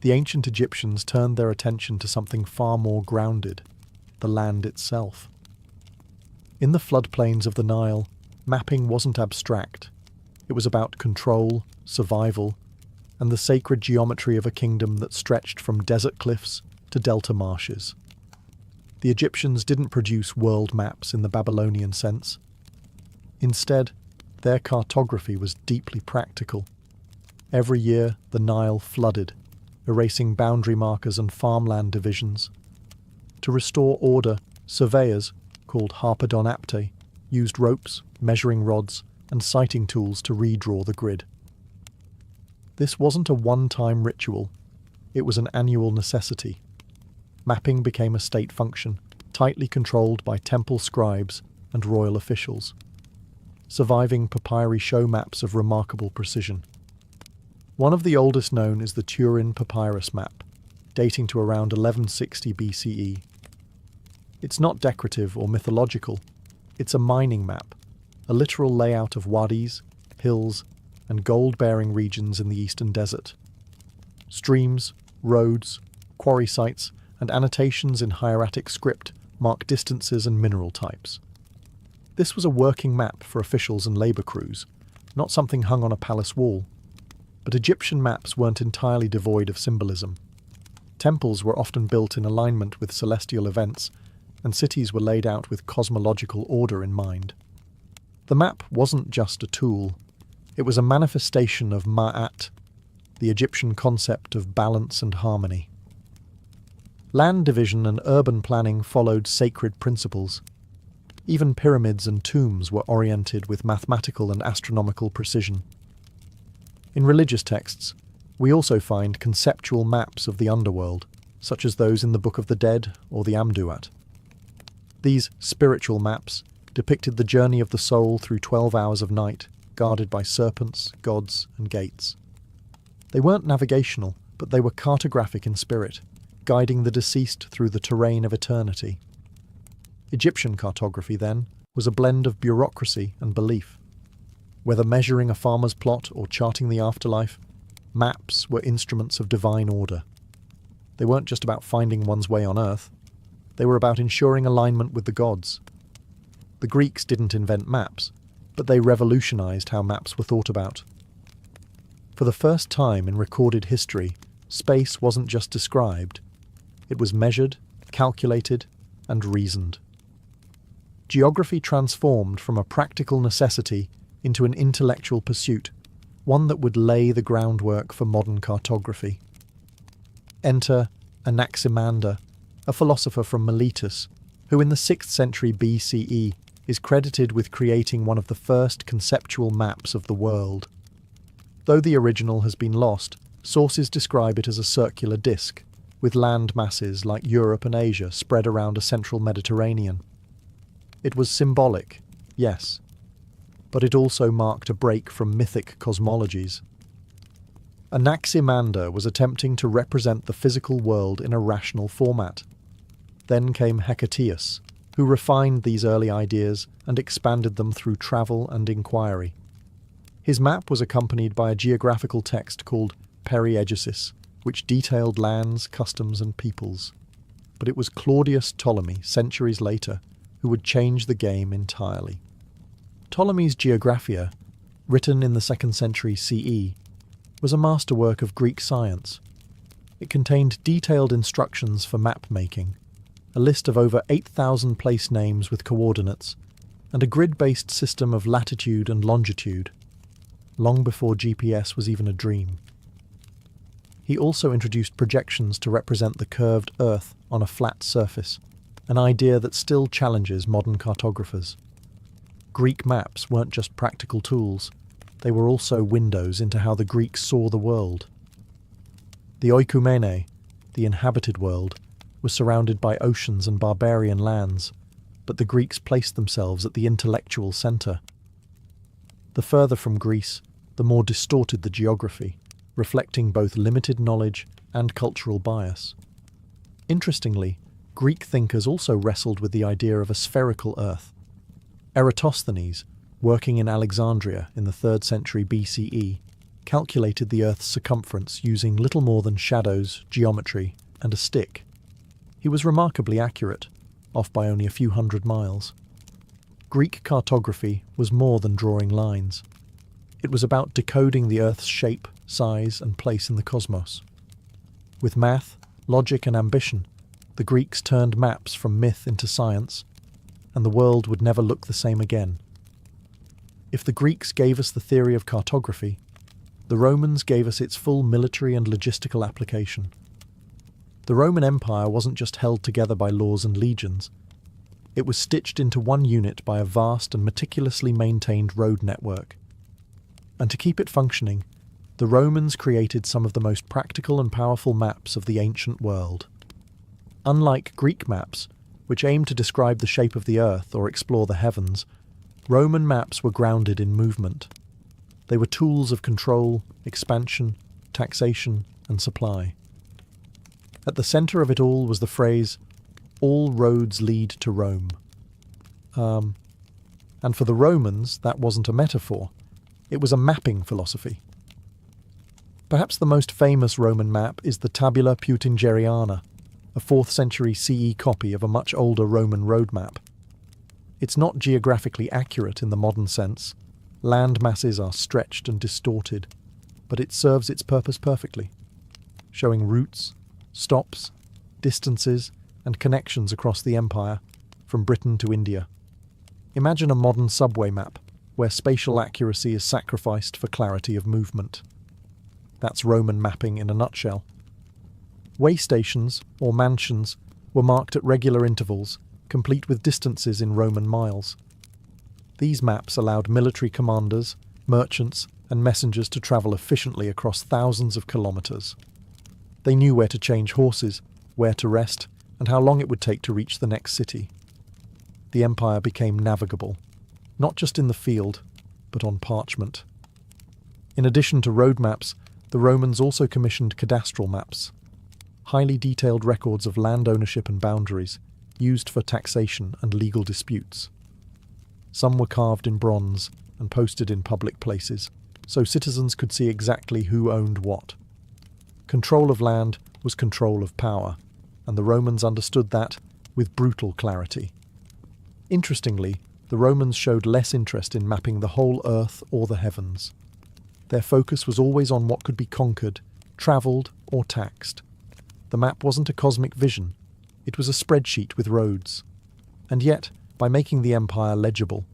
S1: the ancient Egyptians turned their attention to something far more grounded, the land itself. In the floodplains of the Nile, mapping wasn't abstract. It was about control, survival, and the sacred geometry of a kingdom that stretched from desert cliffs to delta marshes. The Egyptians didn't produce world maps in the Babylonian sense. Instead, their cartography was deeply practical. Every year, the Nile flooded, erasing boundary markers and farmland divisions. To restore order, surveyors, called harpedonapte, used ropes, measuring rods, and sighting tools to redraw the grid. This wasn't a one-time ritual, it was an annual necessity. Mapping became a state function, tightly controlled by temple scribes and royal officials. Surviving papyri show maps of remarkable precision. One of the oldest known is the Turin papyrus map, dating to around 1160 BCE. It's not decorative or mythological. It's a mining map, a literal layout of wadis, hills, and gold-bearing regions in the eastern desert. Streams, roads, quarry sites, and annotations in hieratic script mark distances and mineral types. This was a working map for officials and labour crews, not something hung on a palace wall. But Egyptian maps weren't entirely devoid of symbolism. Temples were often built in alignment with celestial events, and cities were laid out with cosmological order in mind. The map wasn't just a tool. It was a manifestation of Ma'at, the Egyptian concept of balance and harmony. Land division and urban planning followed sacred principles. Even pyramids and tombs were oriented with mathematical and astronomical precision. In religious texts, we also find conceptual maps of the underworld, such as those in the Book of the Dead or the Amduat. These spiritual maps depicted the journey of the soul through 12 hours of night, guarded by serpents, gods, and gates. They weren't navigational, but they were cartographic in spirit, guiding the deceased through the terrain of eternity. Egyptian cartography, then, was a blend of bureaucracy and belief. Whether measuring a farmer's plot or charting the afterlife, maps were instruments of divine order. They weren't just about finding one's way on earth. They were about ensuring alignment with the gods. The Greeks didn't invent maps, but they revolutionized how maps were thought about. For the first time in recorded history, space wasn't just described. It was measured, calculated, and reasoned. Geography transformed from a practical necessity into an intellectual pursuit, one that would lay the groundwork for modern cartography. Enter Anaximander, a philosopher from Miletus, who in the 6th century BCE is credited with creating one of the first conceptual maps of the world. Though the original has been lost, sources describe it as a circular disk, with land masses like Europe and Asia spread around a central Mediterranean. It was symbolic, yes, but it also marked a break from mythic cosmologies. Anaximander was attempting to represent the physical world in a rational format. Then came Hecataeus, who refined these early ideas and expanded them through travel and inquiry. His map was accompanied by a geographical text called Periegesis, which detailed lands, customs, and peoples. But it was Claudius Ptolemy, centuries later, who would change the game entirely. Ptolemy's Geographia, written in the 2nd century CE, was a masterwork of Greek science. It contained detailed instructions for map-making, a list of over 8,000 place names with coordinates, and a grid-based system of latitude and longitude, long before GPS was even a dream. He also introduced projections to represent the curved Earth on a flat surface, an idea that still challenges modern cartographers. Greek maps weren't just practical tools, they were also windows into how the Greeks saw the world. The oikoumene, the inhabited world, was surrounded by oceans and barbarian lands, but the Greeks placed themselves at the intellectual centre. The further from Greece, the more distorted the geography, reflecting both limited knowledge and cultural bias. Interestingly, Greek thinkers also wrestled with the idea of a spherical Earth. Eratosthenes, working in Alexandria in the 3rd century BCE, calculated the Earth's circumference using little more than shadows, geometry, and a stick. He was remarkably accurate, off by only a few hundred miles. Greek cartography was more than drawing lines. It was about decoding the Earth's shape, size, and place in the cosmos. With math, logic, and ambition, the Greeks turned maps from myth into science, and the world would never look the same again. If the Greeks gave us the theory of cartography, the Romans gave us its full military and logistical application. The Roman Empire wasn't just held together by laws and legions. It was stitched into one unit by a vast and meticulously maintained road network. And to keep it functioning, the Romans created some of the most practical and powerful maps of the ancient world. Unlike Greek maps, which aimed to describe the shape of the earth or explore the heavens, Roman maps were grounded in movement. They were tools of control, expansion, taxation, and supply. At the center of it all was the phrase, "All roads lead to Rome." And for the Romans, that wasn't a metaphor. It was a mapping philosophy. Perhaps the most famous Roman map is the Tabula Peutingeriana, a 4th century CE copy of a much older Roman road map. It's not geographically accurate in the modern sense. Land masses are stretched and distorted, but it serves its purpose perfectly, showing routes, stops, distances, and connections across the empire, from Britain to India. Imagine a modern subway map, where spatial accuracy is sacrificed for clarity of movement. That's Roman mapping in a nutshell. Way stations, or mansions, were marked at regular intervals, complete with distances in Roman miles. These maps allowed military commanders, merchants, and messengers to travel efficiently across thousands of kilometers. They knew where to change horses, where to rest, and how long it would take to reach the next city. The empire became navigable, not just in the field, but on parchment. In addition to road maps, the Romans also commissioned cadastral maps, highly detailed records of land ownership and boundaries, used for taxation and legal disputes. Some were carved in bronze and posted in public places, so citizens could see exactly who owned what. Control of land was control of power, and the Romans understood that with brutal clarity. Interestingly, the Romans showed less interest in mapping the whole earth or the heavens. Their focus was always on what could be conquered, travelled, or taxed. The map wasn't a cosmic vision, it was a spreadsheet with roads. And yet, by making the empire legible,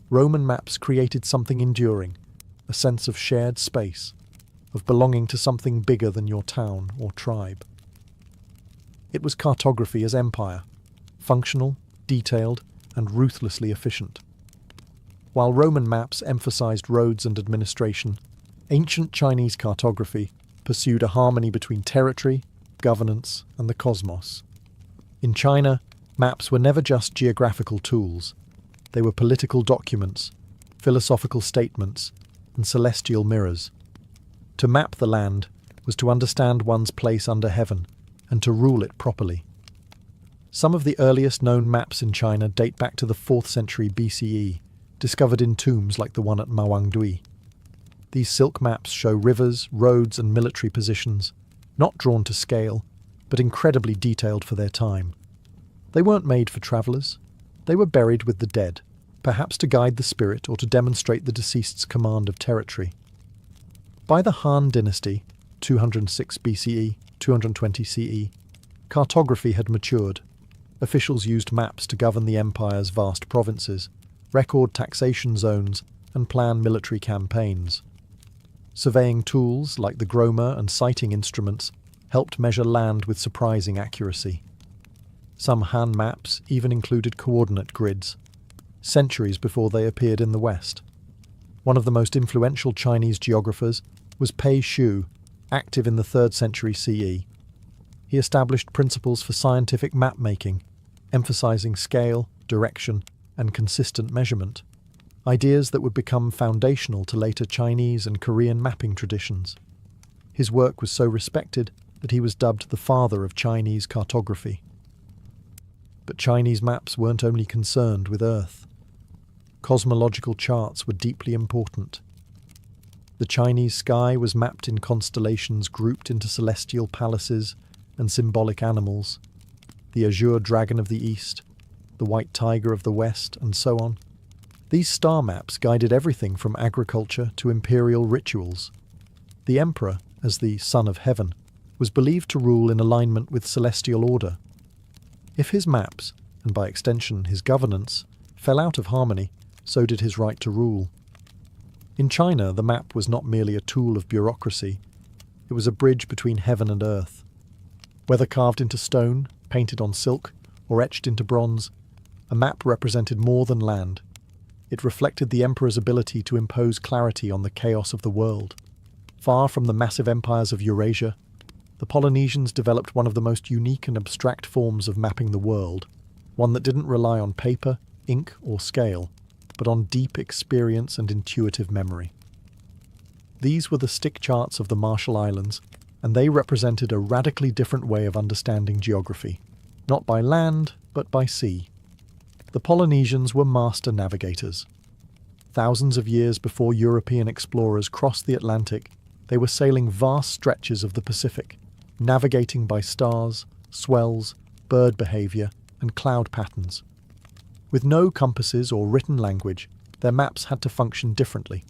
S1: Roman maps created something enduring, a sense of shared space, of belonging to something bigger than your town or tribe. It was cartography as empire, functional, detailed, and ruthlessly efficient. While Roman maps emphasized roads and administration, ancient Chinese cartography pursued a harmony between territory, governance, and the cosmos. In China, maps were never just geographical tools. They were political documents, philosophical statements, and celestial mirrors. To map the land was to understand one's place under heaven and to rule it properly. Some of the earliest known maps in China date back to the 4th century BCE, discovered in tombs like the one at Mawangdui. These silk maps show rivers, roads, and military positions, not drawn to scale, but incredibly detailed for their time. They weren't made for travellers. They were buried with the dead, perhaps to guide the spirit or to demonstrate the deceased's command of territory. By the Han dynasty, 206 BCE, 220 CE, cartography had matured. Officials used maps to govern the empire's vast provinces, record taxation zones, and plan military campaigns. Surveying tools like the groma and sighting instruments helped measure land with surprising accuracy. Some Han maps even included coordinate grids, centuries before they appeared in the West. One of the most influential Chinese geographers was Pei Shu, active in the 3rd century CE. He established principles for scientific map-making, emphasizing scale, direction, and consistent measurement, ideas that would become foundational to later Chinese and Korean mapping traditions. His work was so respected that he was dubbed the father of Chinese cartography. But Chinese maps weren't only concerned with Earth. Cosmological charts were deeply important. The Chinese sky was mapped in constellations grouped into celestial palaces and symbolic animals, the azure dragon of the east, the white tiger of the west, and so on. These star maps guided everything from agriculture to imperial rituals. The emperor, as the son of heaven, was believed to rule in alignment with celestial order. If his maps, and by extension his governance, fell out of harmony, so did his right to rule. In China, the map was not merely a tool of bureaucracy, it was a bridge between heaven and earth. Whether carved into stone, painted on silk, or etched into bronze, a map represented more than land. It reflected the emperor's ability to impose clarity on the chaos of the world. Far from the massive empires of Eurasia, the Polynesians developed one of the most unique and abstract forms of mapping the world, one that didn't rely on paper, ink, or scale, but on deep experience and intuitive memory. These were the stick charts of the Marshall Islands, and they represented a radically different way of understanding geography, not by land, but by sea. The Polynesians were master navigators. Thousands of years before European explorers crossed the Atlantic, they were sailing vast stretches of the Pacific, navigating by stars, swells, bird behavior, and cloud patterns. With no compasses or written language, their maps had to function differently.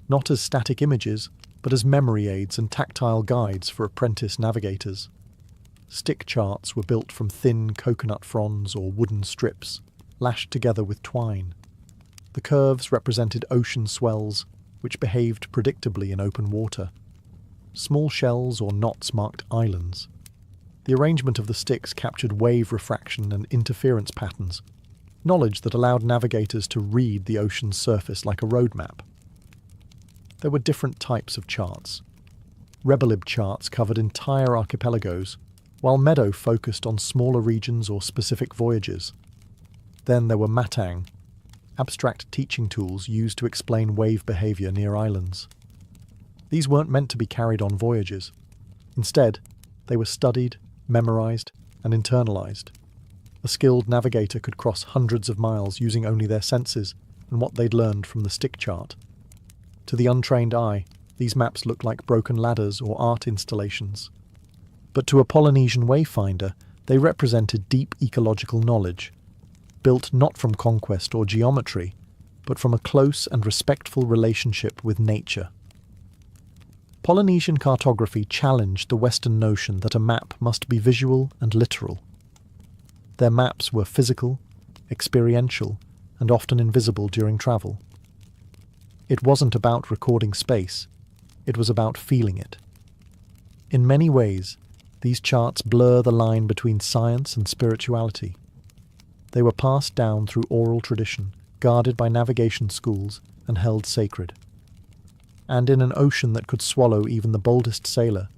S1: Not as static images, but as memory aids and tactile guides for apprentice navigators. Stick charts were built from thin coconut fronds or wooden strips, lashed together with twine. The curves represented ocean swells, which behaved predictably in open water. Small shells or knots marked islands. The arrangement of the sticks captured wave refraction and interference patterns, knowledge that allowed navigators to read the ocean's surface like a road map. There were different types of charts. Rebelib charts covered entire archipelagos, while Meadow focused on smaller regions or specific voyages. Then there were matang, abstract teaching tools used to explain wave behavior near islands. These weren't meant to be carried on voyages. Instead, they were studied, memorized, and internalized. A skilled navigator could cross hundreds of miles using only their senses and what they'd learned from the stick chart. To the untrained eye, these maps looked like broken ladders or art installations. But to a Polynesian wayfinder, they represented deep ecological knowledge, built not from conquest or geometry, but from a close and respectful relationship with nature. Polynesian cartography challenged the Western notion that a map must be visual and literal. Their maps were physical, experiential, and often invisible during travel. It wasn't about recording space, it was about feeling it. In many ways, these charts blur the line between science and spirituality. They were passed down through oral tradition, guarded by navigation schools, and held sacred. And in an ocean that could swallow even the boldest sailor,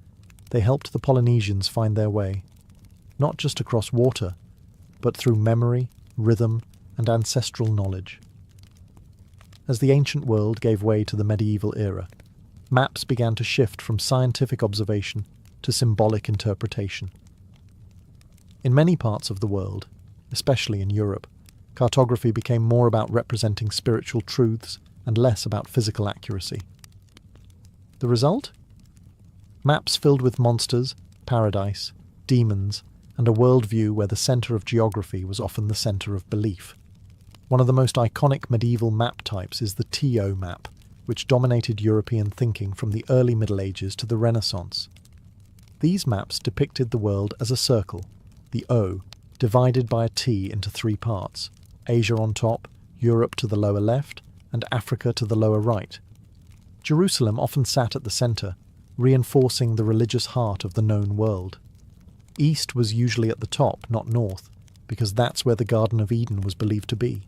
S1: they helped the Polynesians find their way, not just across water, but through memory, rhythm, and ancestral knowledge. As the ancient world gave way to the medieval era, maps began to shift from scientific observation to symbolic interpretation. In many parts of the world, especially in Europe, cartography became more about representing spiritual truths and less about physical accuracy. The result? Maps filled with monsters, paradise, demons, and a worldview where the centre of geography was often the centre of belief. One of the most iconic medieval map types is the TO map, which dominated European thinking from the early Middle Ages to the Renaissance. These maps depicted the world as a circle, the O, divided by a T into three parts, Asia on top, Europe to the lower left, and Africa to the lower right. Jerusalem often sat at the centre, reinforcing the religious heart of the known world. East was usually at the top, not north, because that's where the Garden of Eden was believed to be.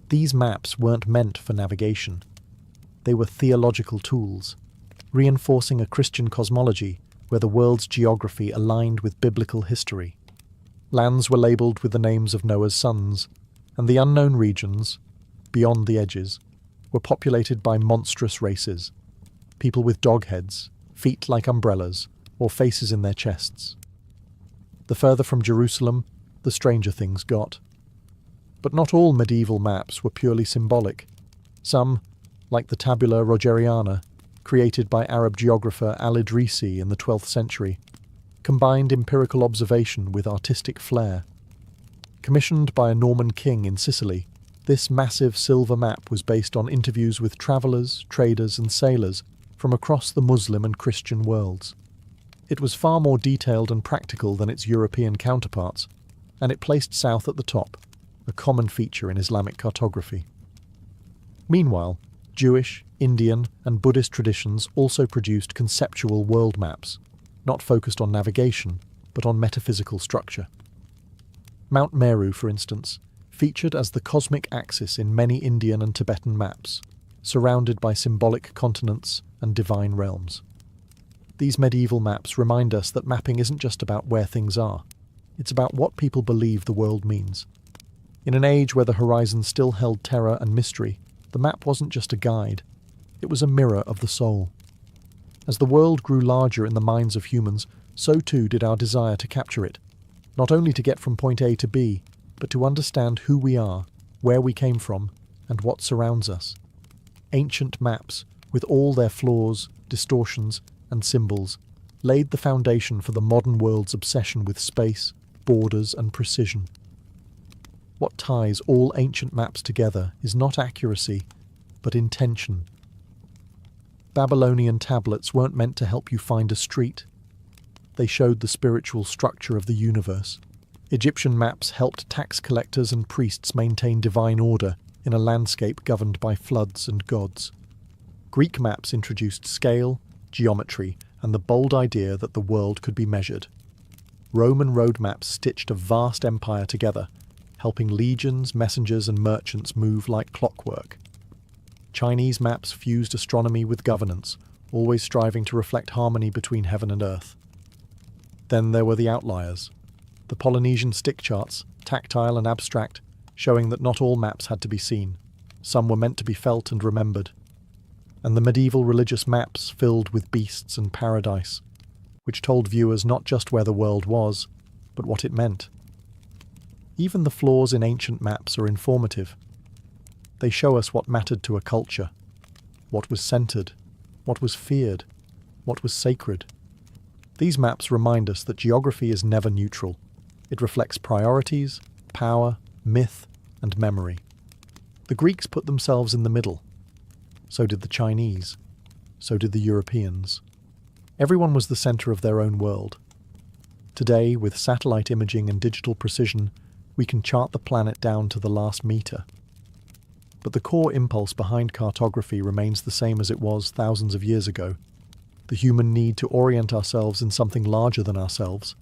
S1: These maps weren't meant for navigation. They were theological tools, reinforcing a Christian cosmology where the world's geography aligned with biblical history. Lands were labelled with the names of Noah's sons, and the unknown regions, beyond the edges, were populated by monstrous races, people with dog heads, feet like umbrellas, or faces in their chests. The further from Jerusalem, the stranger things got. But not all medieval maps were purely symbolic. Some, like the Tabula Rogeriana, created by Arab geographer al-Idrisi in the 12th century, combined empirical observation with artistic flair. Commissioned by a Norman king in Sicily, this massive silver map was based on interviews with travellers, traders and sailors from across the Muslim and Christian worlds. It was far more detailed and practical than its European counterparts, and it placed south at the top, a common feature in Islamic cartography. Meanwhile, Jewish, Indian and Buddhist traditions also produced conceptual world maps, not focused on navigation, but on metaphysical structure. Mount Meru, for instance, featured as the cosmic axis in many Indian and Tibetan maps, surrounded by symbolic continents and divine realms. These medieval maps remind us that mapping isn't just about where things are, it's about what people believe the world means. In an age where the horizon still held terror and mystery, the map wasn't just a guide, it was a mirror of the soul. As the world grew larger in the minds of humans, so too did our desire to capture it, not only to get from point A to B, but to understand who we are, where we came from, and what surrounds us. Ancient maps, with all their flaws, distortions, and symbols, laid the foundation for the modern world's obsession with space, borders, and precision. What ties all ancient maps together is not accuracy, but intention. Babylonian tablets weren't meant to help you find a street. They showed the spiritual structure of the universe. Egyptian maps helped tax collectors and priests maintain divine order in a landscape governed by floods and gods. Greek maps introduced scale, geometry, and the bold idea that the world could be measured. Roman road maps stitched a vast empire together, helping legions, messengers, and merchants move like clockwork. Chinese maps fused astronomy with governance, always striving to reflect harmony between heaven and earth. Then there were the outliers. The Polynesian stick charts, tactile and abstract, showing that not all maps had to be seen. Some were meant to be felt and remembered. And the medieval religious maps filled with beasts and paradise, which told viewers not just where the world was, but what it meant. Even the flaws in ancient maps are informative. They show us what mattered to a culture, what was centered, what was feared, what was sacred. These maps remind us that geography is never neutral. It reflects priorities, power, myth, and memory. The Greeks put themselves in the middle. So did the Chinese. So did the Europeans. Everyone was the center of their own world. Today, with satellite imaging and digital precision, we can chart the planet down to the last meter. But the core impulse behind cartography remains the same as it was thousands of years ago. The human need to orient ourselves in something larger than ourselves.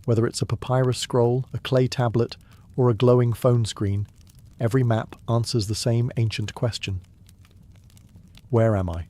S1: Whether it's a papyrus scroll, a clay tablet, or a glowing phone screen, every map answers the same ancient question. Where am I?